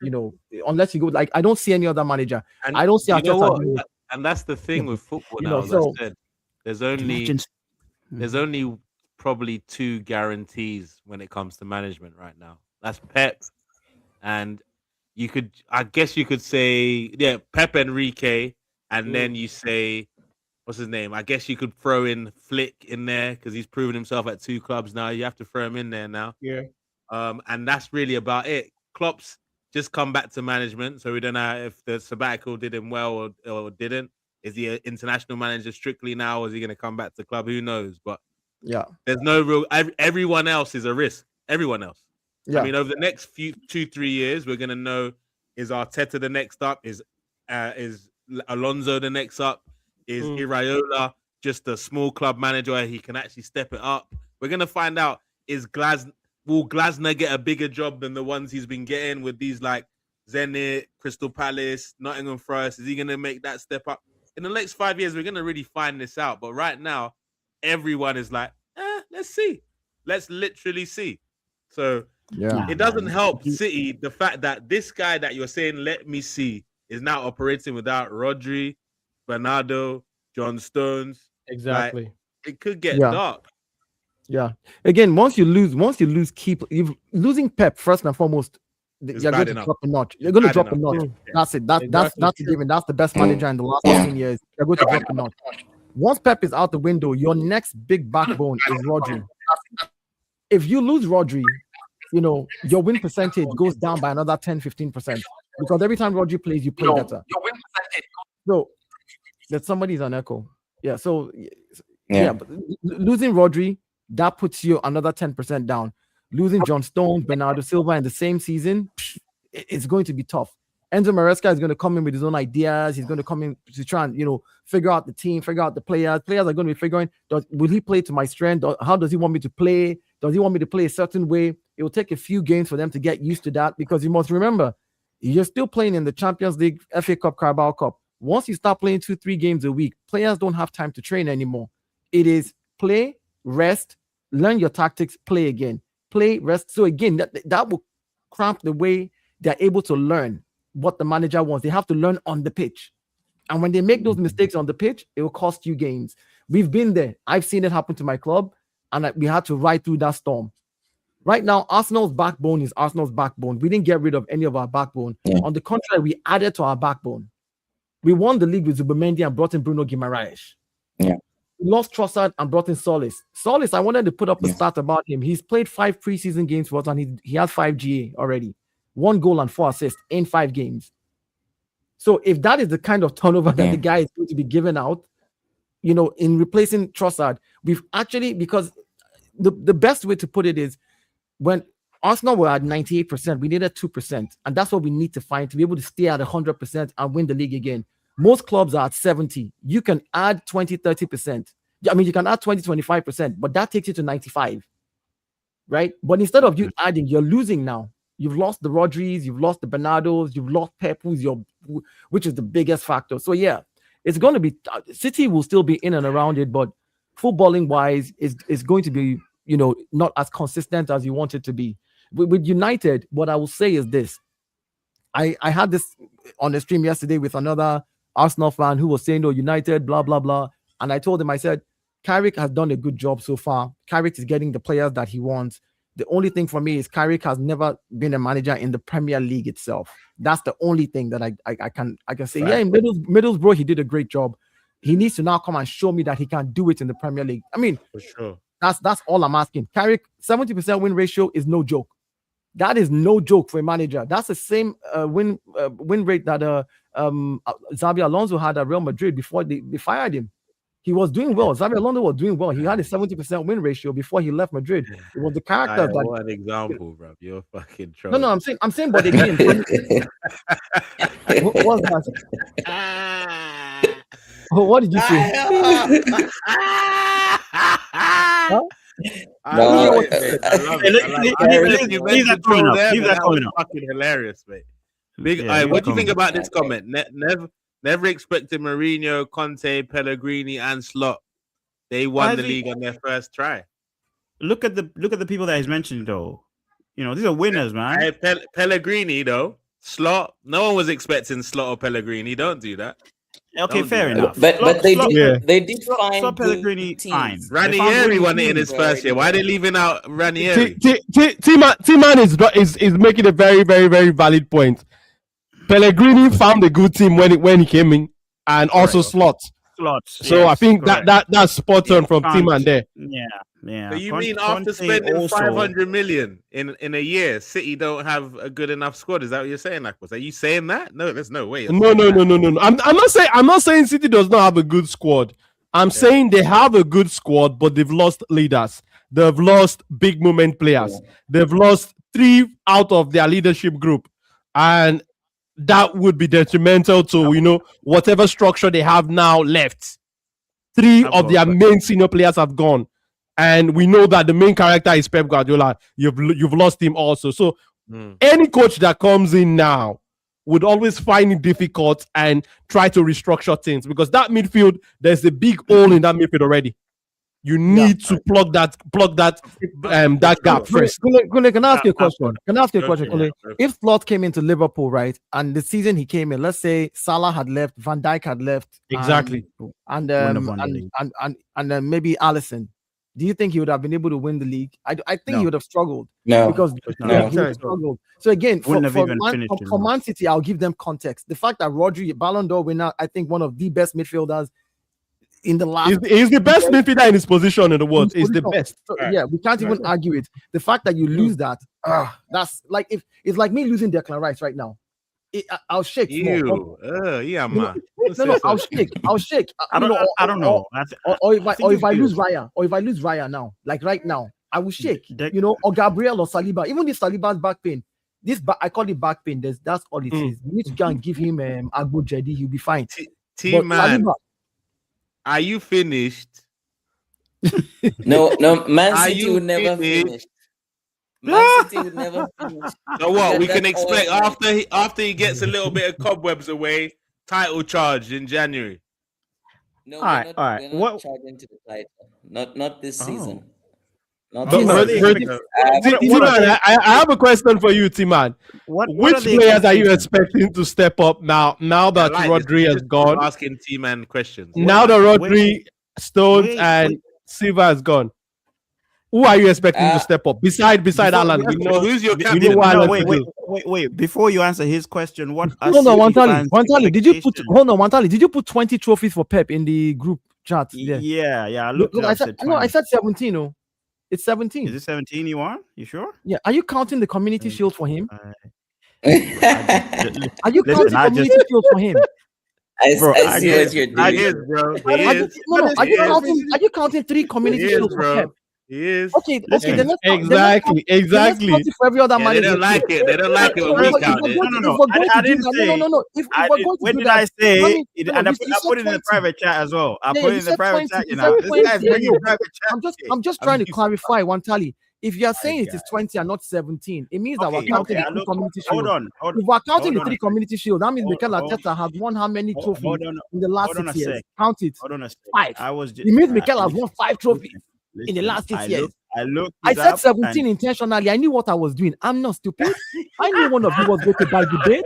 unless you go I don't see any other manager. And I don't see Arteta.
And that's the thing with football now. As I said, there's only probably 2 guarantees when it comes to management right now. That's Pep and. I guess you could say, Pep Enrique, and then you say, what's his name? I guess you could throw in Flick in there because he's proven himself at 2 clubs now. You have to throw him in there now.
Yeah.
And that's really about it. Klopp's just come back to management, so we don't know if the sabbatical did him well or didn't. Is he an international manager strictly now, or is he going to come back to club? Who knows? But there's no real. Everyone else is a risk. Everyone else. Yeah. I mean, over the next 2-3 years, we're gonna know: is Arteta the next up? Is Alonso the next up? Is Iraola just a small club manager where he can actually step it up? We're gonna find out: will Glasner get a bigger job than the ones he's been getting with these like Zenit, Crystal Palace, Nottingham Forest? Is he gonna make that step up? In the next 5 years, we're gonna really find this out. But right now, everyone is like, let's see. Let's literally see. So.
Yeah,
it doesn't help City the fact that this guy that you're saying, let me see, is now operating without Rodri, Bernardo, John Stones.
Exactly.
It could get dark.
Yeah. Again, once you lose losing Pep first and foremost, you're going to drop a notch. You're going to drop a notch. That's it. That's a given. That's the best manager in the last 15 years. You're going to drop a notch. Once Pep is out the window, your next big backbone is Rodri. If you lose Rodri, your win percentage goes down by another 10-15% because every time Rodri plays, you play better. Your win percentage. So that somebody's on echo. Yeah. So but losing Rodri, that puts you another 10% down. Losing John Stones, Bernardo Silva in the same season, it's going to be tough. Enzo Maresca is going to come in with his own ideas. He's going to come in to try and figure out the team, figure out the players. Players are going to be figuring: will he play to my strength? How does he want me to play? Does he want me to play a certain way? It will take a few games for them to get used to that because you must remember, you're still playing in the Champions League, FA Cup, Carabao Cup. Once you start playing 2-3 games a week, players don't have time to train anymore. It is play, rest, learn your tactics, play again. Play, rest. So again, that will cramp the way they're able to learn what the manager wants. They have to learn on the pitch. And when they make those mistakes on the pitch, it will cost you games. We've been there. I've seen it happen to my club, and we had to ride through that storm. Right now, Arsenal's backbone is Arsenal's backbone. We didn't get rid of any of our backbone. Yeah. On the contrary, we added to our backbone. We won the league with Zubimendi and brought in Bruno Guimaraes.
Yeah.
We lost Trossard and brought in Solis. Solis, I wanted to put up a stat about him. He's played 5 preseason games for us, and he has 5 GA already. 1 goal and 4 assists in 5 games. So if that is the kind of turnover that the guy is going to be giving out, in replacing Trossard, we've actually, because the best way to put it is, when Arsenal were at 98%, we needed 2%. And that's what we need to find to be able to stay at 100% and win the league again. Most clubs are at 70%. You can add 20-30%. I mean, you can add 20-25%, but that takes you to 95, right? But instead of you adding, you're losing now. You've lost the Rodris, you've lost the Bernardos, you've lost Pep, which is the biggest factor. So yeah, it's going to be City will still be in and around it, but footballing wise is going to be, you know, not as consistent as you want it to be. With United, what I will say is this. I had this on the stream yesterday with another Arsenal fan who was saying, "Oh, United, blah blah blah," and I told him, I said, Carrick has done a good job so far. Carrick is getting the players that he wants. The only thing for me is Carrick has never been a manager in the Premier League itself. That's the only thing that I can say. Right. Yeah, in Middlesbrough, he did a great job. He needs to now come and show me that he can do it in the Premier League. I mean,
for sure.
That's all I'm asking. Carrick, 70% win ratio is no joke. That is no joke for a manager. That's the same win rate that Xabi Alonso had at Real Madrid before they fired him. He was doing well. Xabi Alonso was doing well. He had a 70% win ratio before he left Madrid. It was the character that.
What an example, bro! You're fucking trouble.
No, I'm saying, but again, what was that? What did you say? Huh?
No, I love it. Leave that comment up. Fucking hilarious, mate. What do you think about this comment? Never expected Mourinho, Conte, Pellegrini, and Slot. They won the league on their first try.
Look at the people that he's mentioned, though. You know, these are winners, man.
Pellegrini, though. Slot. No one was expecting Slot or Pellegrini. Don't do that.
Okay, fair enough.
But they did find
Pellegrini fine.
Ranieri won it in his first year. Why are they leaving out Ranieri?
T-Man is making a very, very, very valid point. Pellegrini found a good team when he came in, and also Slots. So yes, I think that's spot on from T-Man there.
Yeah.
So you mean after spending 500 million in a year, City don't have a good enough squad? Is that what you're saying, Akwas? Are you saying that? No, there's no way.
No. I'm not saying City does not have a good squad. I'm saying they have a good squad, but they've lost leaders. They've lost big moment players. They've lost 3 out of their leadership group, and that would be detrimental to whatever structure they have now left. 3 of their main senior players have gone. And we know that the main character is Pep Guardiola. You've lost him also. So any coach that comes in now would always find it difficult and try to restructure things, because that midfield, there's a big hole in that midfield already. You need to plug that gap first.
Kule, can I ask you a question? Kule? If Slot came into Liverpool, right, and the season he came in, let's say Salah had left, Van Dijk had left,
exactly,
and then maybe Alisson, do you think he would have been able to win the league? I think he would have struggled.
No,
because he would have struggled. So again, for Man City, I'll give them context. The fact that Rodri, Ballon d'Or winner, I think one of the best midfielders in the last.
He's the best midfielder in his position in the world. He's the best.
So, yeah, we can't even argue it. The fact that you lose that, that's like it's like me losing Declan Rice right now. I'll shake.
Man.
I'll shake. I
don't know.
Or if I lose Raya now, like right now, I will shake. Or Gabriel or Saliba. Even if Saliba's back pain, I call it back pain. That's all it is. You need to go and give him Agbo Jedi. He'll be fine.
Man, are you finished?
No. Man City would never finish. Man City would never finish.
So what we can expect after he gets a little bit of cobwebs away, title charge in January.
No, we're not charging to the title. Not this season. I
have a question for you, T-Man. Which players are you expecting to step up now that Rodri has gone?
Asking T-Man questions.
Now that Rodri, Stones, and Silva has gone, who are you expecting to step up? Beside Alan,
who's your captain?
Wait. Before you answer his question, what?
Hold on, Wantali. Did you put 20 trophies for Pep in the group chat?
Yeah.
Look, I said 17. No, it's 17.
Is it 17 you want? You sure?
Yeah. Are you counting the community shield for him? Are you counting community shield for him?
I see what you're doing.
Bro.
Are you counting 3 community shields for Pep?
He is.
Okay,
Listen,
then let's
exactly.
count it for every other
Yeah, they
manager.
don't like it. They don't like it when we count it.
No. I didn't say.
No. If we're going to
When
do
did
that,
I say?
Rami,
It,
no,
and I
you
put it in the
20.
private chat as well. I
Yeah,
put it
you
in the
said
private
20.
chat.
You
You know,
said
this
20.
guy's bringing private chat.
I'm just trying to clarify one tally. If you are saying it
guy.
is 20 and not 17, it means that we're
Okay,
counting
okay,
the three
look,
community
hold
shields.
on.
If we're counting
hold
the
on
three
a
community shields, that means
Hold-
Mikel
hold-
Arteta has won how many trophies
hold on,
in the last
hold on
6
a
years?
sec.
Count it.
Hold on a sec.
5.
I was just.
It means Mikel has won 5 trophies in the
listen,
last 6 years.
I
I said 17 intentionally. I knew what I was doing. I'm not stupid. I knew one of you was going to buy debate.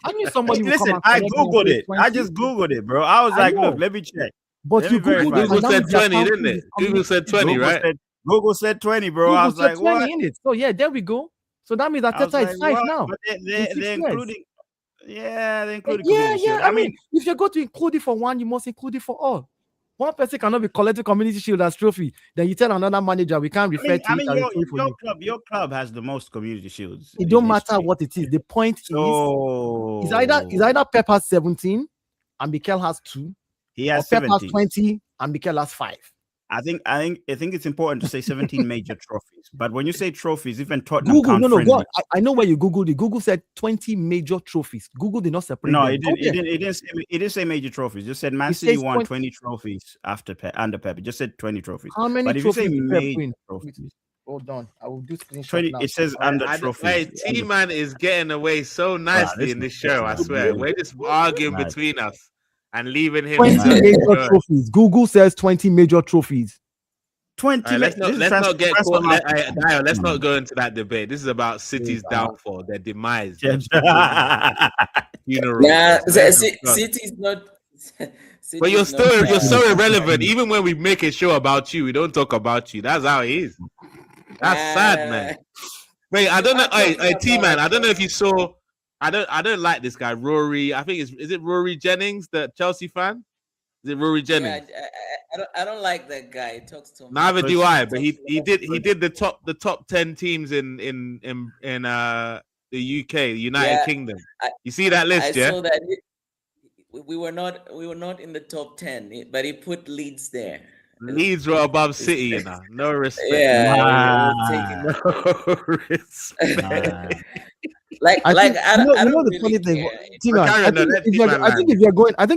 I knew somebody would come
Listen,
and
I
correct me and
googled
say
it.
20.
I just googled it, bro. I was
I
like,
know.
look, let me check.
But
Let
you
me verify.
googled it.
Google
and that
said
means you're
20, didn't
counting
it?
this
Google said 20, right?
Google said 20, bro.
Google
I was
said
like,
20
what?
in it. So yeah, there we go. So that means
I was
Arteta
like,
is 5
what?
now.
But
in 6
they're
years.
including. Yeah, they're including
Yeah.
community shield.
I mean, if you're going to include it for one, you must include it for all. One person cannot be collecting community shield as trophy. Then you tell another manager we can't refer to it as a trophy for you.
your club has the most community shields.
It don't matter what it is. The point is either Pep has 17 and Mikel has 2.
He has
or Pep
17.
has 20 and Mikel has 5.
I think it's important to say 17 major trophies. But when you say trophies, even Tottenham
Google,
can't
no, God, I know where you Googled it. Google said 20 major trophies. Google did not separate
No,
them.
it didn't say major trophies. It just said Man City won 20 trophies under Pep. It just said 20 trophies.
How many
but if you say
trophies
major trophies,
hold on, I will do screenshot
20.
now.
It says under trophies.
Hey, T-Man is getting away so nicely in this show, I swear. We're just arguing between us and leaving him.
20 major trophies. Google says 20 major trophies.
20.
Right, let's not get caught. Let's not go into that debate. This is about City's downfall, their demise.
Yeah, City's not.
But you're so irrelevant. Even when we make a show about you, we don't talk about you. That's how it is. That's sad, man. Wait, I don't know. Hey, T-Man, I don't know if you saw. I don't like this guy, Rory. I think is it Rory Jennings, the Chelsea fan? Is it Rory Jennings?
Yeah, I don't like that guy. He talks too much.
Neither do I. But he did the top 10 teams in the UK, United Kingdom. You see that list?
I saw that. We were not in the top 10, but he put Leeds there.
Leeds were above City, you know. No respect.
Yeah,
no respect.
I don't
the funny thing. I think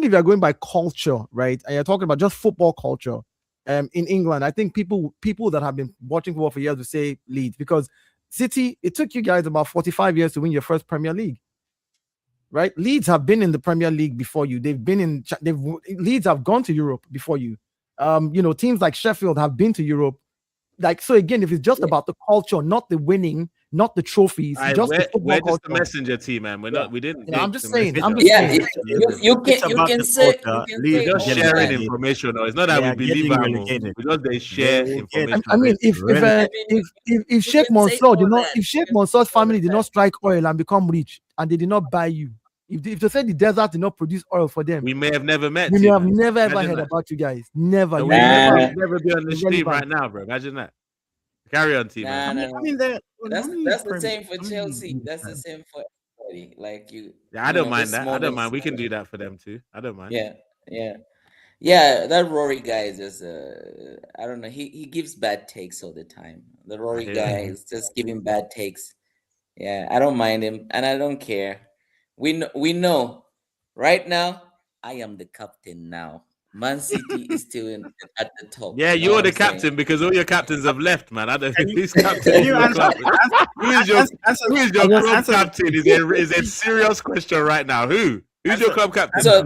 if you're going by culture, right, and you're talking about just football culture, in England, I think people that have been watching football for years will say Leeds, because City, it took you guys about 45 years to win your first Premier League. Right? Leeds have been in the Premier League before you. Leeds have gone to Europe before you. Teams like Sheffield have been to Europe. Like, so again, if it's just about the culture, not the winning, not the trophies,
we're just the messenger team, man. We didn't.
Yeah, I'm just saying.
You can say
just sharing information. Or it's not that we believe because they share information.
I mean, if Sheikh Mansour, if Sheikh Mansour's family did not strike oil and become rich, and they did not buy you, if they said the desert did not produce oil for them,
we may have never met.
We may have never ever heard about you guys. Never.
So never be on the stream right now, bro. Imagine that. Carry on, team.
I mean, that's the same for Chelsea. That's the same for everybody. Like you.
Yeah, I don't mind that. I don't mind. We can do that for them too. I don't mind.
Yeah. That Rory guy is just I don't know. He gives bad takes all the time. The Rory guy is just giving bad takes. Yeah, I don't mind him, and I don't care. We know. Right now, I am the captain now. Man City is still at the top.
Yeah, you're the captain because all your captains have left, man. I don't know who's captain. Who is your club captain? Is a serious question right now. Who's your club captain?
So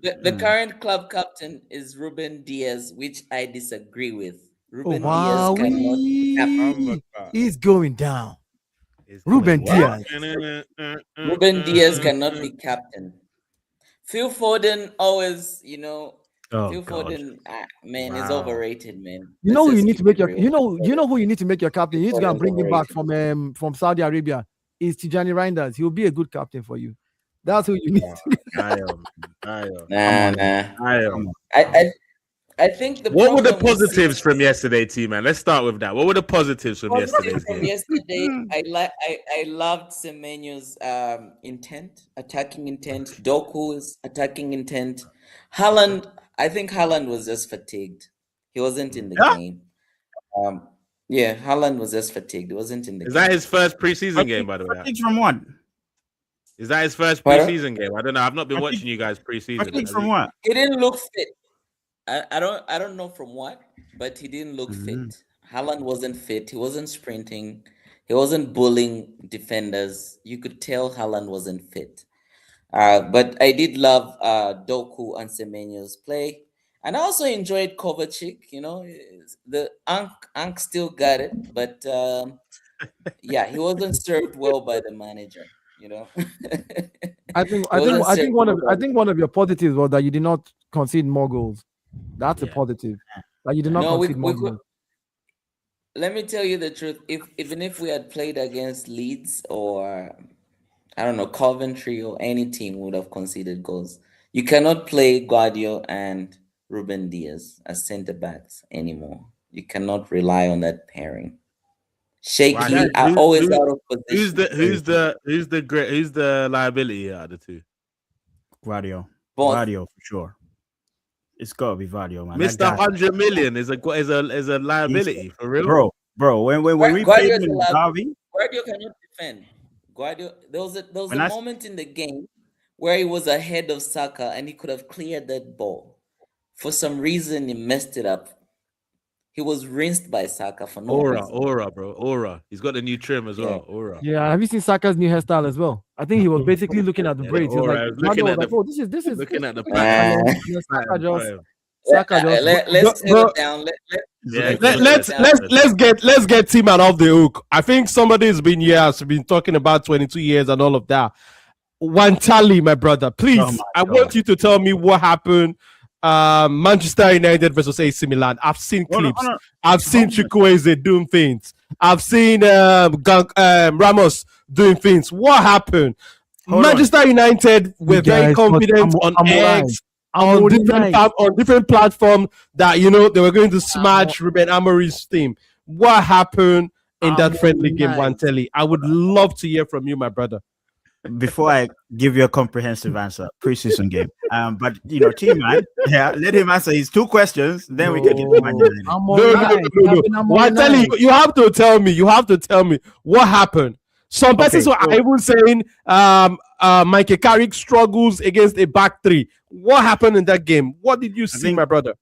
the current club captain is Ruben Diaz, which I disagree with. Ruben Diaz cannot be captain.
He's going down. Ruben Diaz.
Ruben Diaz cannot be captain. Phil Foden always, Phil Foden, is overrated, man.
You know who you need to make your. You know who you need to make your captain. You need to go and bring him back from Saudi Arabia. Is Tijani Reinders. He'll be a good captain for you. That's who you need.
I think
what were the positives from yesterday, T-Man? Let's start with that. What were the positives from yesterday?
I loved Semenyo's attacking intent. Doku's attacking intent. Haaland, I think Haaland was just fatigued. He wasn't in the game. Yeah, Haaland was just fatigued. It wasn't in the
Is
game.
that his first preseason game, by the way?
Fatigued from what?
Is that his first preseason game? I don't know. I've not been watching you guys preseason.
Fatigued from what?
He didn't look fit. I don't know from what, but he didn't look fit. Haaland wasn't fit. He wasn't sprinting. He wasn't bullying defenders. You could tell Haaland wasn't fit. But I did love Doku and Semenyo's play. And I also enjoyed Kovacic. You know, the Ank still got it, but yeah, he wasn't served well by the manager. You know,
I think one of your positives was that you did not concede more goals. That's a positive. That you did not concede more goals.
Let me tell you the truth. Even if we had played against Leeds or I don't know, Coventry or any team would have conceded goals. You cannot play Guardiola and Ruben Diaz as centre backs anymore. You cannot rely on that pairing. Shaky are always out of position.
Who's the liability out of the two?
Vardio. Vardio for sure. It's gotta be Vardio, man.
Mr. 100 million is a liability for real,
bro. When we played in Derby,
Guardiola cannot defend. Guardiola, there was a moment in the game where he was ahead of Saka and he could have cleared that ball. For some reason, he messed it up. He was rinsed by Saka for no reason.
Aura. He's got the new trim as well. Aura.
Yeah, have you seen Saka's new hairstyle as well? I think he was basically looking at the braids. He was like, this is
looking at the
Let's settle down.
Let's get T-Man off the hook. I think somebody has been talking about 22 years and all of that. Wantali, my brother, please. I want you to tell me what happened. Manchester United versus AC Milan. I've seen clips. I've seen Chukwueze doing things. I've seen Ramos doing things. What happened? Manchester United were very confident on X, on different platforms that they were going to smash Ruben Amorim's team. What happened in that friendly game, Wantali? I would love to hear from you, my brother.
Before I give you a comprehensive answer, preseason game. But T-Man, let him answer his two questions. Then we can get to Manchester.
No. Wantali, you have to tell me. You have to tell me what happened. Some persons were even saying Michael Carrick struggles against a back three. What happened in that game? What did you see, my brother?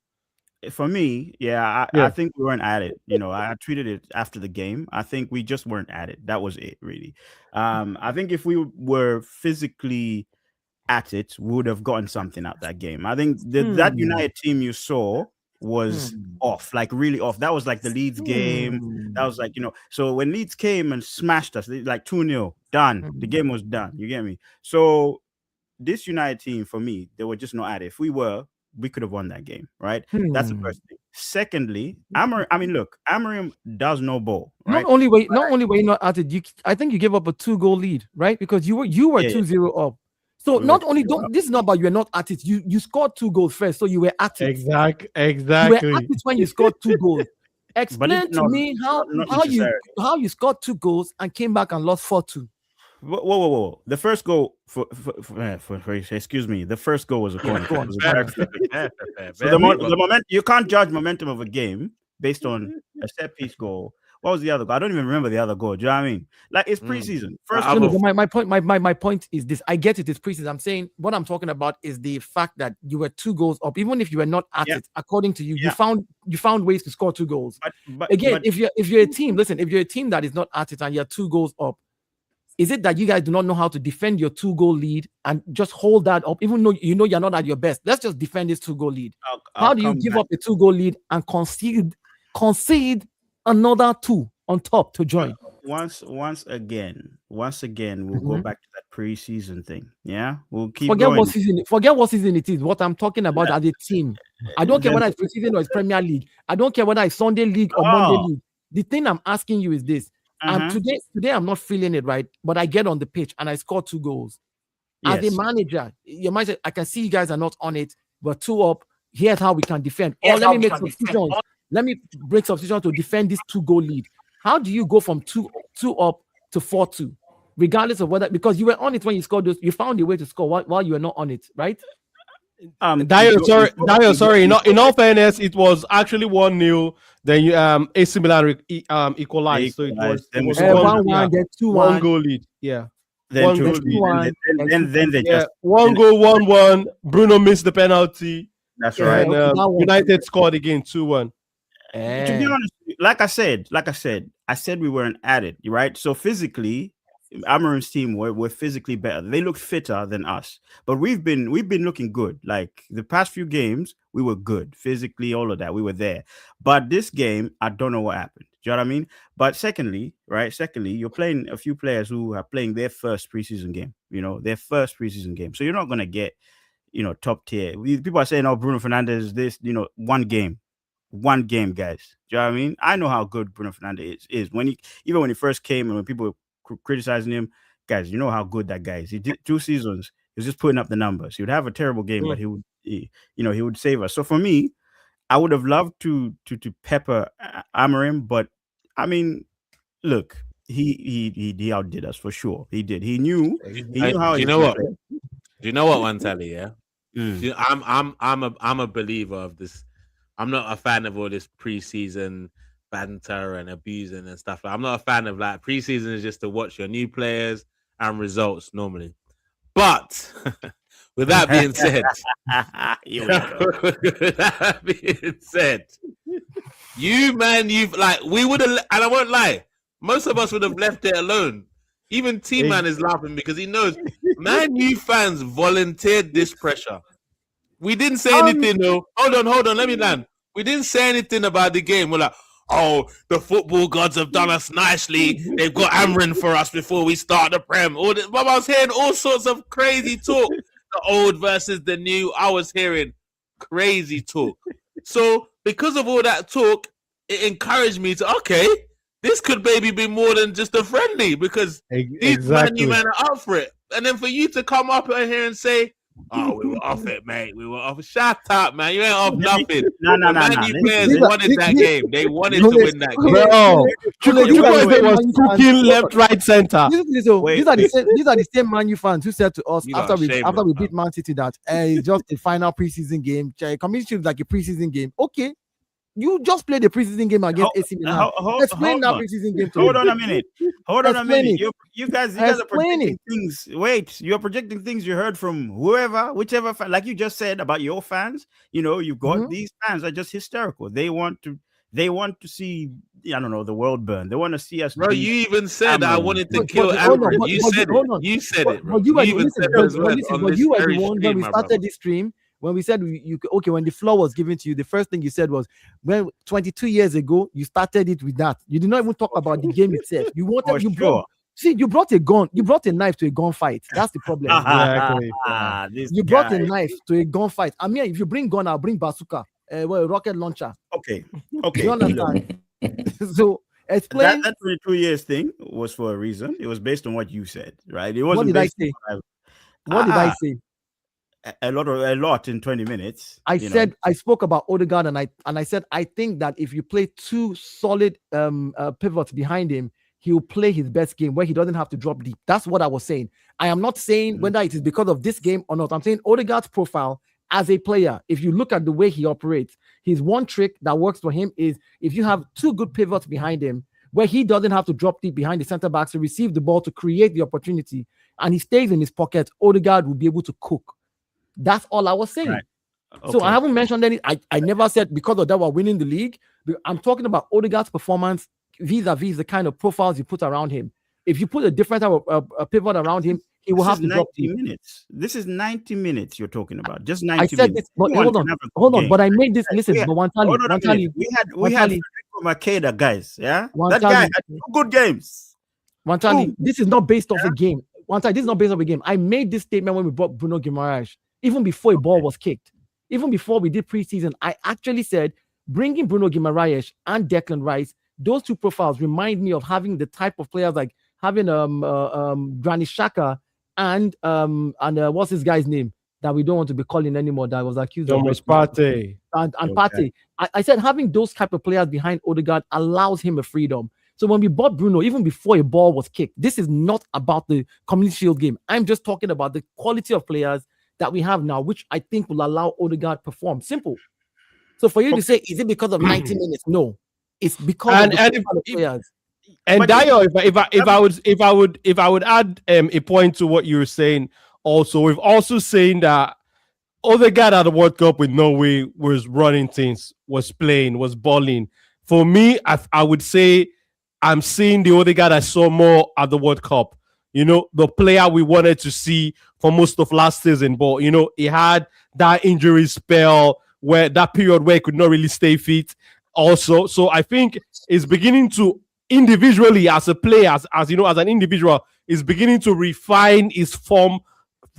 For me, I think we weren't at it. I tweeted it after the game. I think we just weren't at it. That was it, really. I think if we were physically at it, we would have gotten something out that game. I think that United team you saw was off, like really off. That was like the Leeds game. That was like, so when Leeds came and smashed us, like 2-0, done. The game was done. You get me? So this United team, for me, they were just not at it. If we were, we could have won that game, right? That's the first thing. Secondly, Amorim does no ball. Right?
Not only were you not at it, I think you gave up a 2-goal lead, right? Because you were 2-0 up. So not only this is not about you were not at it. You scored 2 goals first, so you were at it.
Exactly.
You were at it when you scored 2 goals. Explain to me how you scored 2 goals and came back and lost 4-2.
Whoa. The first goal excuse me. The first goal was a corner. So the moment you can't judge momentum of a game based on a set piece goal. What was the other goal? I don't even remember the other goal. Do you know what I mean? Like it's preseason.
My point is this. I get it. It's preseason. I'm saying what I'm talking about is the fact that you were 2 goals up, even if you were not at it. According to you, you found ways to score 2 goals. But if you're a team, listen, if you're a team that is not at it and you're 2 goals up, is it that you guys do not know how to defend your 2-goal lead and just hold that up, even though you're not at your best? Let's just defend this 2-goal lead. How do you give up a 2-goal lead and concede another 2 on top to join?
Once again, we'll go back to that preseason thing. Yeah, we'll keep
forget
going.
what season it is. What I'm talking about as a team. I don't care whether it's preseason or it's Premier League. I don't care whether it's Sunday League or Monday League. The thing I'm asking you is this. And today I'm not feeling it right, but I get on the pitch and I score 2 goals. As a manager, you might say, I can see you guys are not on it, but 2 up. Here's how we can defend. Let me make substitutions. Let me break substitutions to defend this 2-goal lead. How do you go from 2 up to 4-2, regardless of whether, because you were on it when you scored those, you found a way to score while you were not on it, right?
Dio, sorry. In all fairness, it was actually 1-0. Then AC Milan equalized. So it was
1-1, then 2-1.
1 goal lead. Yeah.
Then
One
2
goal
lead. Then they just
1 goal, 1-1. Bruno missed the penalty.
That's right.
And United scored again 2-1.
To be honest, like I said we weren't at it, right? So physically, Amorim's team were physically better. They looked fitter than us, but we've been looking good. Like the past few games, we were good physically, all of that. We were there, but this game, I don't know what happened. Do you know what I mean? But secondly, you're playing a few players who are playing their first preseason game. Their first preseason game. So you're not gonna get, top tier. People are saying, "Oh, Bruno Fernandes, this, one game, guys." Do you know what I mean? I know how good Bruno Fernandes is. Even when he first came and when people were criticizing him, guys, you know how good that guy is. He did 2 seasons. He was just putting up the numbers. He would have a terrible game, but he would save us. So for me, I would have loved to pepper Amorim, but I mean, look, he outdid us for sure. He did. He knew how.
You know what? Do you know what, Wantali? Yeah. I'm a believer of this. I'm not a fan of all this preseason banter and abusing and stuff. I'm not a fan of like preseason is just to watch your new players and results normally. But with that being said, we would have, and I won't lie, most of us would have left it alone. Even T-Man is laughing because he knows Man U fans volunteered this pressure. We didn't say anything though. Hold on, let me land. We didn't say anything about the game. We're like, oh, the football gods have done us nicely. They've got Amorim for us before we start the Prem. I was hearing all sorts of crazy talk. The old versus the new. I was hearing crazy talk. So because of all that talk, it encouraged me to, okay, this could maybe be more than just a friendly because these Man U men are up for it. And then for you to come up here and say, oh, we were off it, mate. We were off. Shut up, man. You ain't off nothing. No. Man U players wanted that game. They wanted to win that game.
Bro, you guys was cooking left, right, center.
These are the same Man U fans who said to us after we beat Man City that it's just a final preseason game. Community Shield is like a preseason game. Okay. You just played the preseason game against AC Milan. Explain that preseason game to me.
Hold on a minute. You guys are projecting things. Wait, you're projecting things you heard from whichever fan, like you just said about your fans. You've got these fans are just hysterical. They want to see, I don't know, the world burn. They want to see us.
Bro, you even said I wanted to kill Amorim. You said it. Bro. You even said it as well.
You were the one when we started this stream. When we said when the floor was given to you, the first thing you said was, when 22 years ago you started it with that. You did not even talk about the game itself. You brought a gun. You brought a knife to a gunfight. That's the problem. You brought a knife to a gunfight. I mean, if you bring gun, I'll bring bazooka, a rocket launcher.
Okay.
You understand? So explain.
That 22 years thing was for a reason. It was based on what you said, right? It wasn't.
What did I say? What did I say?
A lot in 20 minutes.
I spoke about Odegaard and I said I think that if you play 2 solid pivots behind him, he'll play his best game where he doesn't have to drop deep. That's what I was saying. I am not saying whether it is because of this game or not. I'm saying Odegaard's profile as a player, if you look at the way he operates, his one trick that works for him is if you have 2 good pivots behind him where he doesn't have to drop deep behind the center backs to receive the ball to create the opportunity and he stays in his pocket, Odegaard will be able to cook. That's all I was saying. Right. Okay. So I haven't mentioned any. I never said because of that we're winning the league. I'm talking about Odegaard's performance vis-a-vis the kind of profiles you put around him. If you put a different type of pivot around him, he will have to drop
90 minutes. This is 90 minutes you're talking about. Just 90 minutes. I said
this, but hold on. But I made this. Listen, but Wantali,
we had Makeda, guys. Yeah, that guy had 2 good games.
Wantali, this is not based off a game. Wantali, this is not based off a game. I made this statement when we brought Bruno Guimaraes. Even before a ball was kicked, even before we did preseason, I actually said bringing Bruno Guimaraes and Declan Rice, those 2 profiles remind me of having the type of players like having Granit Xhaka and what's this guy's name that we don't want to be calling anymore that was accused of
Partey
and Partey. I said having those type of players behind Odegaard allows him a freedom. So when we bought Bruno, even before a ball was kicked, this is not about the Community Shield game. I'm just talking about the quality of players that we have now, which I think will allow Odegaard perform. Simple. So for you to say, is it because of 90 minutes? No, it's because of the players.
And Dio, if I would add a point to what you're saying, also we've also saying that Odegaard at the World Cup with Norway was running things, was playing, was balling. For me, I would say I'm seeing the Odegaard I saw more at the World Cup. You know, the player we wanted to see for most of last season, but you know, he had that injury spell where that period where he could not really stay fit. Also, so I think it's beginning to individually as a player, as you know, as an individual, is beginning to refine his form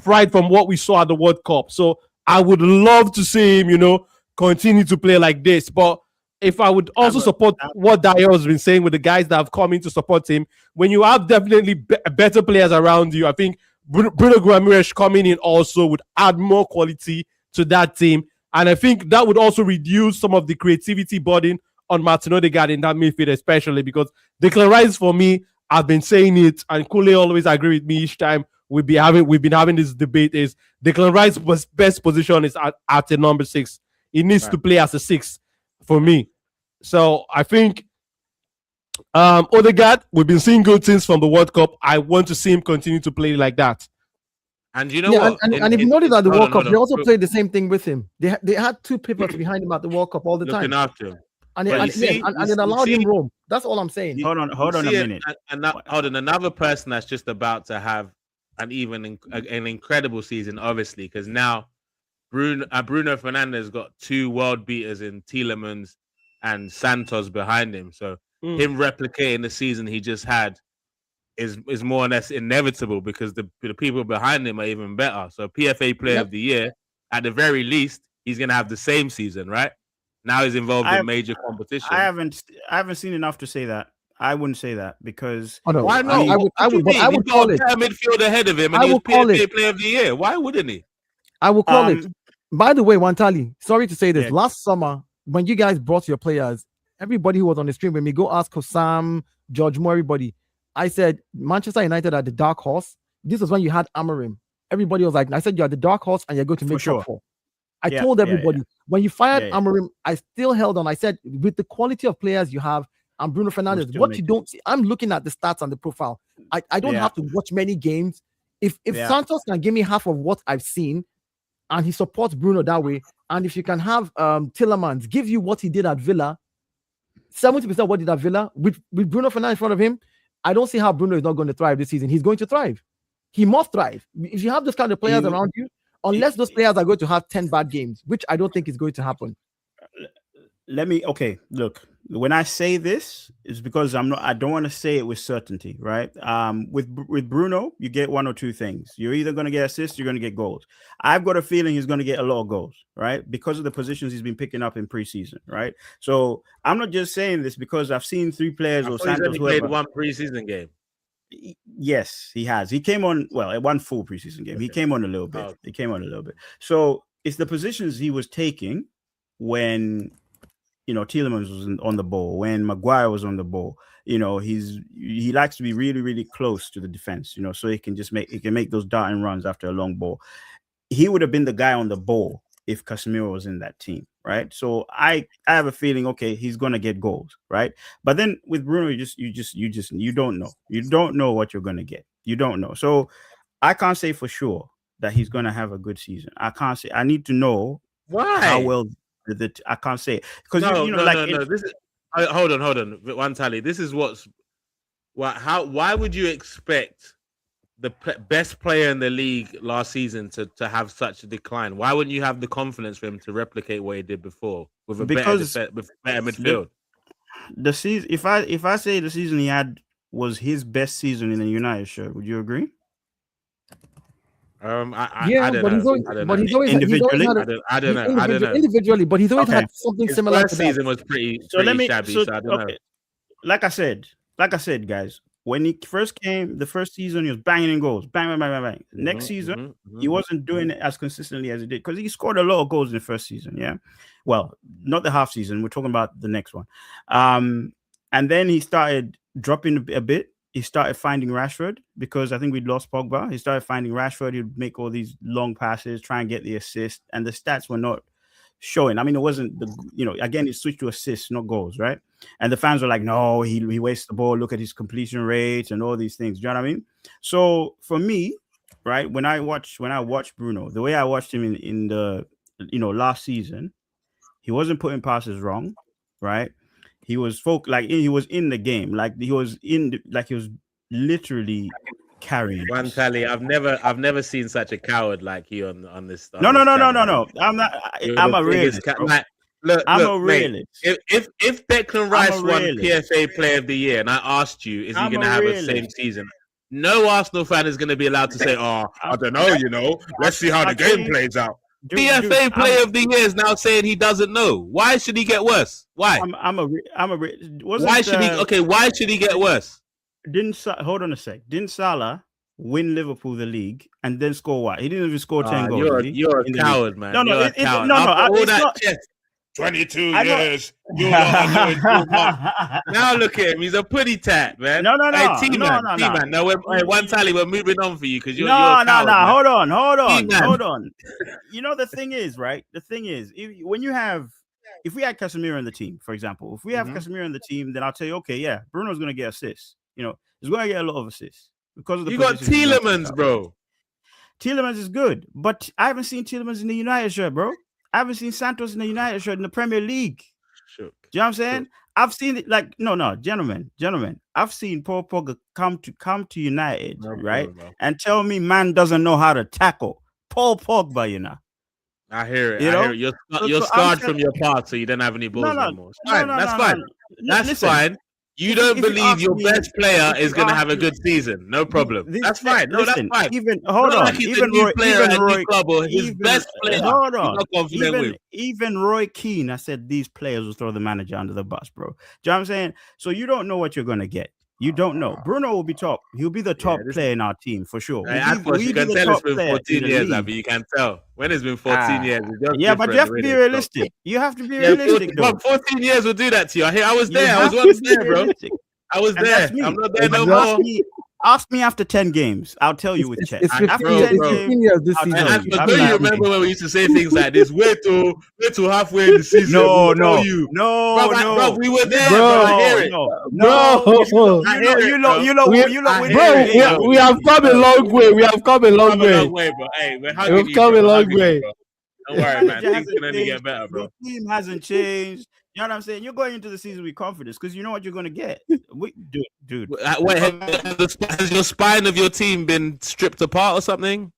right from what we saw at the World Cup. So I would love to see him, you know, continue to play like this. But if I would also support what Dio has been saying with the guys that have come in to support him, when you have definitely better players around you, I think Bruno Guimaraes coming in also would add more quality to that team. And I think that would also reduce some of the creativity burden on Martin Odegaard in that midfield, especially because Declan Rice, for me, I've been saying it, and Kule always agree with me each time we've been having this debate, is Declan Rice's best position is at a number 6. He needs to play as a 6 for me. So I think Odegaard, we've been seeing good things from the World Cup. I want to see him continue to play like that.
And you know what?
And if you notice at the World Cup, they also played the same thing with him. They had 2 pivots behind him at the World Cup all the time.
Looking after him.
And it allowed him room. That's all I'm saying.
Hold on a minute.
Hold on. Another person that's just about to have an incredible season, obviously, because now Bruno Fernandes got 2 world beaters in Tielemans and Santos behind him. So him replicating the season he just had is more or less inevitable because the people behind him are even better. So PFA Player of the Year, at the very least, he's gonna have the same season, right? Now he's involved in major competition.
I haven't seen enough to say that. I wouldn't say that because
why not? I would call it a midfield ahead of him, and he was PFA Player of the Year. Why wouldn't he?
I will call it. By the way, Wantali, sorry to say this. Last summer, when you guys brought your players, everybody who was on the stream, when we go ask Hossam, George Moore, everybody, I said Manchester United are the dark horse. This was when you had Amorim. Everybody was like, I said you're the dark horse and you're going to make top 4. I told everybody when you fired Amorim, I still held on. I said, with the quality of players you have and Bruno Fernandes, what you don't see, I'm looking at the stats and the profile. I don't have to watch many games. If Santos can give me half of what I've seen and he supports Bruno that way, and if you can have Tielemans give you what he did at Villa, 70% of what he did at Villa, with Bruno Fernandes in front of him, I don't see how Bruno is not going to thrive this season. He's going to thrive. He must thrive. If you have those kind of players around you, unless those players are going to have 10 bad games, which I don't think is going to happen.
Look, when I say this, it's because I don't want to say it with certainty, right? With Bruno, you get 1 or 2 things. You're either going to get assists, you're going to get goals. I've got a feeling he's going to get a lot of goals, right? Because of the positions he's been picking up in preseason, right? So I'm not just saying this because I've seen 3 players or Santos
who played 1 preseason game.
Yes, he has. He came on, 1 full preseason game. Okay. He came on a little bit. So it's the positions he was taking when, you know, Tielemans was on the ball, when Maguire was on the ball. You know, he likes to be really, really close to the defense, you know, so he can make those darting runs after a long ball. He would have been the guy on the ball if Casemiro was in that team, right? So I have a feeling, okay, he's gonna get goals, right? But then with Bruno, you don't know. You don't know what you're gonna get. You don't know. So I can't say for sure that he's gonna have a good season. I can't say. I need to know how well. I can't say it because
This is hold on, Wantali. This is why would you expect the best player in the league last season to have such a decline? Why wouldn't you have the confidence for him to replicate what he did before with better midfield?
The season, if I say the season he had was his best season in the United shirt, would you agree?
I don't know.
But he's always
individually. I don't know.
Individually, but he's always had something
His
similar.
First season was pretty shabby. So I don't know.
Like I said, guys, when he first came, the first season he was banging in goals, bang. Next season, he wasn't doing it as consistently as he did because he scored a lot of goals in the first season. Yeah, well, not the half season. We're talking about the next one. And then he started dropping a bit. he started finding Rashford, because I think we'd lost Pogba. He started finding Rashford. He'd make all these long passes, try and get the assist, and the stats were not showing. I mean, it wasn't again, it switched to assists, not goals, right? And the fans were like, no, he wastes the ball. Look at his completion rates and all these things. Do you know what I mean? So for me, right, when I watched Bruno, the way I watched him in the last season, he wasn't putting passes wrong, right? He was he was in the game, he was literally carrying.
One tally. I've never seen such a coward like you on this.
No. I'm not. I'm a realist. I'm a realist.
If Declan Rice won PFA Player of the Year, and I asked you, is he going to have the same season? No Arsenal fan is going to be allowed to say, "Oh, I don't know. Let's see how the game plays out." PFA Player of the Year is now saying he doesn't know. Why should he get worse? Why?
Why
should he? Okay, why should he get worse?
Hold on a sec. Didn't Salah win Liverpool the league and then score what? He didn't even score 10 goals.
You're a coward, man.
No,
you're a coward. All that chest. 22 years. Now look at him. He's a putty tat, man.
No.
Hey, T-man. No, one tally. We're moving on for you because you're
no.
Hold
on. The thing is, right? The thing is, if we had Casemiro in the team, for example, if we have Casemiro in the team, then I'll tell you, okay, yeah, Bruno's going to get assists. He's going to get a lot of assists because of the.
You got Tielemans, bro.
Tielemans is good, but I haven't seen Tielemans in the United shirt, bro. I haven't seen Santos in the United shirt in the Premier League.
Shook.
Do you know what I'm saying? I've seen it gentlemen. I've seen Paul Pogba come to United, right?
Problem,
and tell me man doesn't know how to tackle. Paul Pogba,
I hear it. You're scarred from your past, so you don't have any balls no more. That's fine. That's fine. You don't believe your best player is going to have a good season. No problem. That's fine. No, that's fine.
Even Roy Keane, I said these players will throw the manager under the bus, bro. Do you know what I'm saying? So you don't know what you're going to get. You don't know. Bruno will be top. He'll be the top player in our team for sure.
You can tell it's been 14 years, Abby. You can tell. When it's been 14 years.
Yeah, but you have to be realistic. You have to be realistic, though.
14 years will do that to you. I was there. I was once there, bro. I was there. I'm not there no more.
Ask me after 10 games. I'll tell you with chest.
It's 15 years this season.
Do you remember when we used to say things like this? We're too halfway in the season.
No.
Bro, we were there.
Bro,
I hear it.
We have come a long way. We have come a long way.
Bro. Hey, we've
come a long way.
Don't worry, man. Things can only get better, bro.
The team hasn't changed. You know what I'm saying? You're going into the season with confidence because you know what you're going to get. Dude.
Wait, has your spine of your team been stripped apart or something?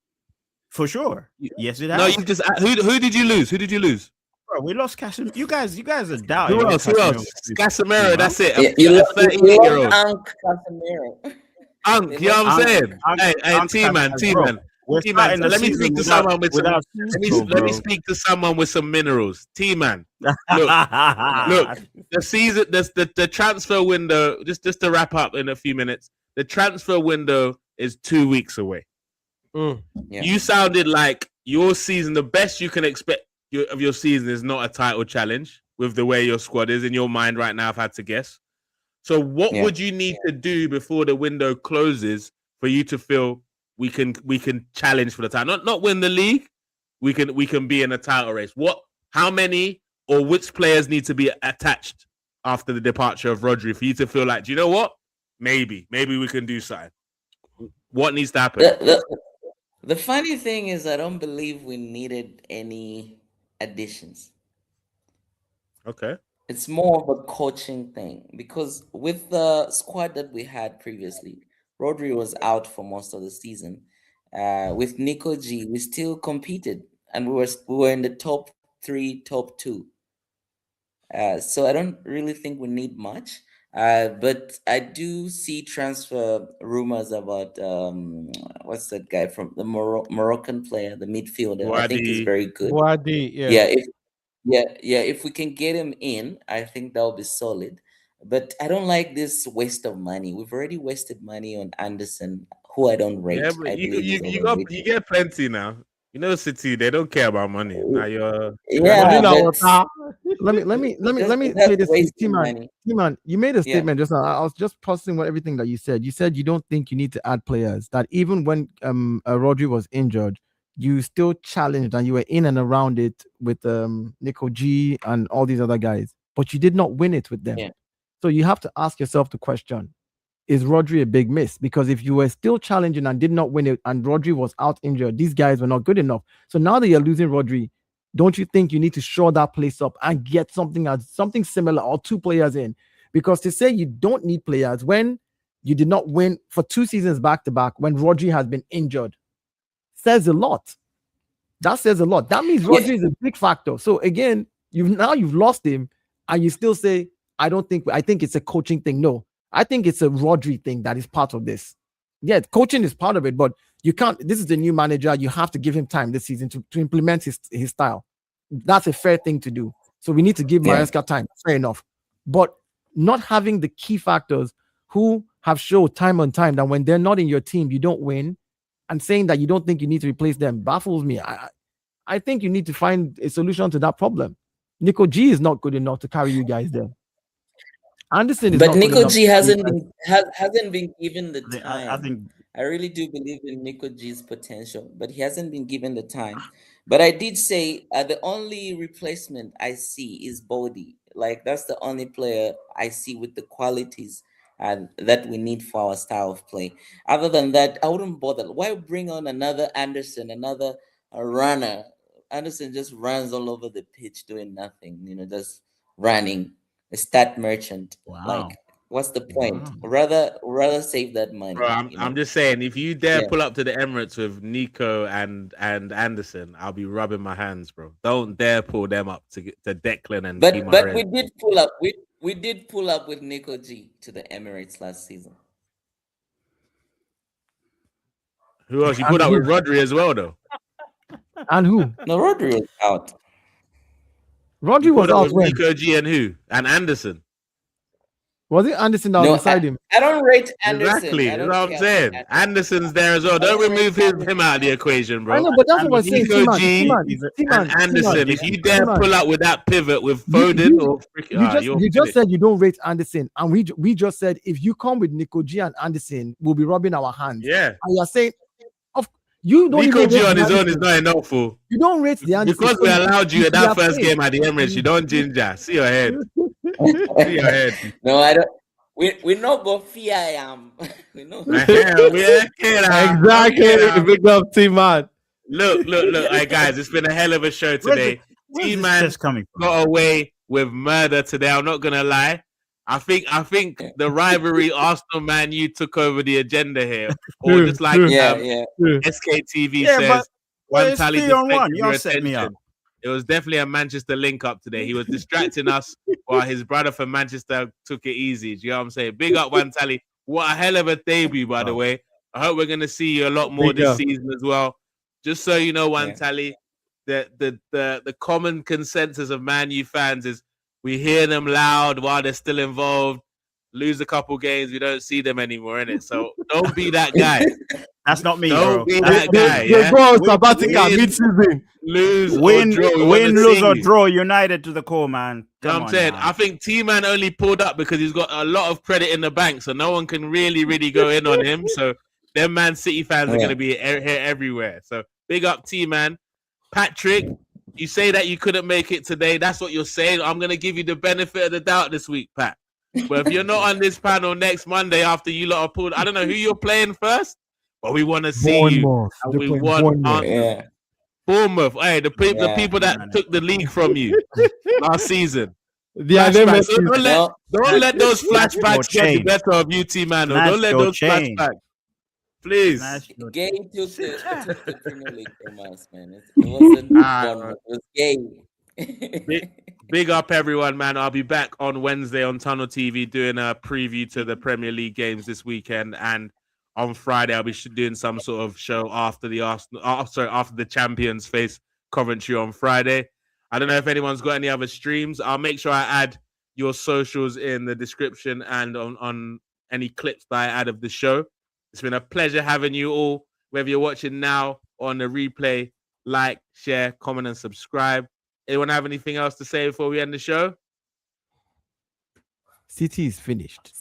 For sure. Yes, it has.
No, you just who did you lose?
Bro, we lost Casemiro. You guys are doubting.
Who else? Casemiro. That's it.
You lost Casemiro.
Unk, you know what I'm saying? Hey, T-man. Let me speak to someone with let me speak to someone with some minerals. T-man. Look, the season, the transfer window, just to wrap up in a few minutes, the transfer window is 2 weeks away.
Yeah.
You sounded like your season, the best you can expect of your season is not a title challenge with the way your squad is in your mind right now, I've had to guess. So what would you need to do before the window closes for you to feel we can challenge for the title? Not win the league. We can be in a title race. How many or which players need to be attached after the departure of Rodri for you to feel like, do you know what? Maybe we can do something. What needs to happen?
The funny thing is I don't believe we needed any additions.
Okay.
It's more of a coaching thing because with the squad that we had previously, Rodri was out for most of the season. With Nico G, we still competed and we were in the top 3, top 2. So I don't really think we need much. But I do see transfer rumors about what's that guy from the Moroccan player, the midfielder.
Wadi.
I think he's very good.
Wadi,
If we can get him in, I think that'll be solid. But I don't like this waste of money. We've already wasted money on Anderson, who I don't rate.
Yeah, but you get plenty now. You know, City, they don't care about money. Now you're
Let me say this.
Money.
T-Man, you made a statement just now. I was just processing everything that you said. You said you don't think you need to add players. That even when Rodri was injured, you still challenged and you were in and around it with Nico G and all these other guys, but you did not win it with them.
Yeah.
So you have to ask yourself the question: is Rodri a big miss? Because if you were still challenging and did not win it, and Rodri was out injured, these guys were not good enough. So now that you're losing Rodri, don't you think you need to shore that place up and get something similar or two players in? Because to say you don't need players when you did not win for 2 seasons back to back, when Rodri has been injured, says a lot. That says a lot. That means Rodri is a big factor. So again, you've lost him, and you still say, I think it's a coaching thing. No, I think it's a Rodri thing that is part of this. Yeah, coaching is part of it, but you can't. This is the new manager. You have to give him time this season to implement his style. That's a fair thing to do. So we need to give Maresca time. Fair enough. But not having the key factors who have showed time on time that when they're not in your team, you don't win, and saying that you don't think you need to replace them baffles me. I think you need to find a solution to that problem. Nico G is not good enough to carry you guys there. Anderson is
but
not
Nico G hasn't been given the time. I really do believe in Nico G's potential, but he hasn't been given the time. But I did say the only replacement I see is Bodie. Like, that's the only player I see with the qualities and that we need for our style of play. Other than that, I wouldn't bother. Why bring on another Anderson, another runner? Anderson just runs all over the pitch doing nothing, just running. A stat merchant.
Wow.
Like, what's the point? Rather save that money.
Bro, I'm just saying, if you dare pull up to the Emirates with Nico and Anderson, I'll be rubbing my hands, bro. Don't dare pull them up to Declan and.
But we did pull up. We did pull up with Nico G to the Emirates last season.
Who else? You pulled up with Rodri as well, though.
And who?
No, Rodri was out.
Rodri was out
with Nico G and who? And Anderson.
Was it Anderson that was beside him?
I don't rate Anderson.
Exactly. That's what I'm saying. Anderson's there as well. Don't remove him out of the equation, bro.
I know, but that's what I'm saying.
Nico G and Anderson. If you dare pull out with that pivot with Foden or
you just said you don't rate Anderson, and we just said if you come with Nico G and Anderson, we'll be rubbing our hands.
Yeah.
And you're saying you don't
Nico G on his own is not enough for.
You don't rate the Anderson
because we allowed you at that first game at the Emirates. You don't ginger. See your head. See your head.
No, I don't. We not go fear I am. We know.
Exactly. Big up, T-Man.
Look. All right, guys, it's been a hell of a show today. T-Man got away with murder today. I'm not gonna lie. I think the rivalry Arsenal Man U took over the agenda here, or just like SKTV says, one tally deflected your attention. It was definitely a Manchester link up today. He was distracting us while his brother from Manchester took it easy. Do you know what I'm saying? Big up One Tally. What a hell of a debut, by the way. I hope we're gonna see you a lot more this season as well. Just so you know, One Tally, the common consensus of Man U fans is we hear them loud while they're still involved. Lose a couple games, we don't see them anymore, innit? So don't be that guy.
That's not me.
Don't
bro.
be that guy.
They go sabbatical mid-season.
Win, lose or draw. United to the core, man.
You know what I'm saying? I think T-Man only pulled up because he's got a lot of credit in the bank, so no one can really go in on him. So them Man City fans are going to be here everywhere. So big up T-Man. Patrick, you say that you couldn't make it today. That's what you're saying. I'm going to give you the benefit of the doubt this week, Pat. But if you're not on this panel next Monday after you lot are pulled, I don't know who you're playing first, but we want to see you. And we want answers. Bournemouth. Hey, the people that took the league from you last season. Don't let those flashbacks get the better of you, T-Man. Don't let those flashbacks. Please.
Game took the Premier League from us, man. It wasn't Bournemouth. It was game.
Big up everyone, man. I'll be back on Wednesday on Tunnel TV doing a preview to the Premier League games this weekend, and on Friday I'll be doing some sort of show after after the champions face Coventry on Friday. I don't know if anyone's got any other streams. I'll make sure I add your socials in the description and on any clips that I add of the show. It's been a pleasure having you all, whether you're watching now or on the replay. Like, share, comment, and subscribe. Anyone have anything else to say before we end the show?
City is finished.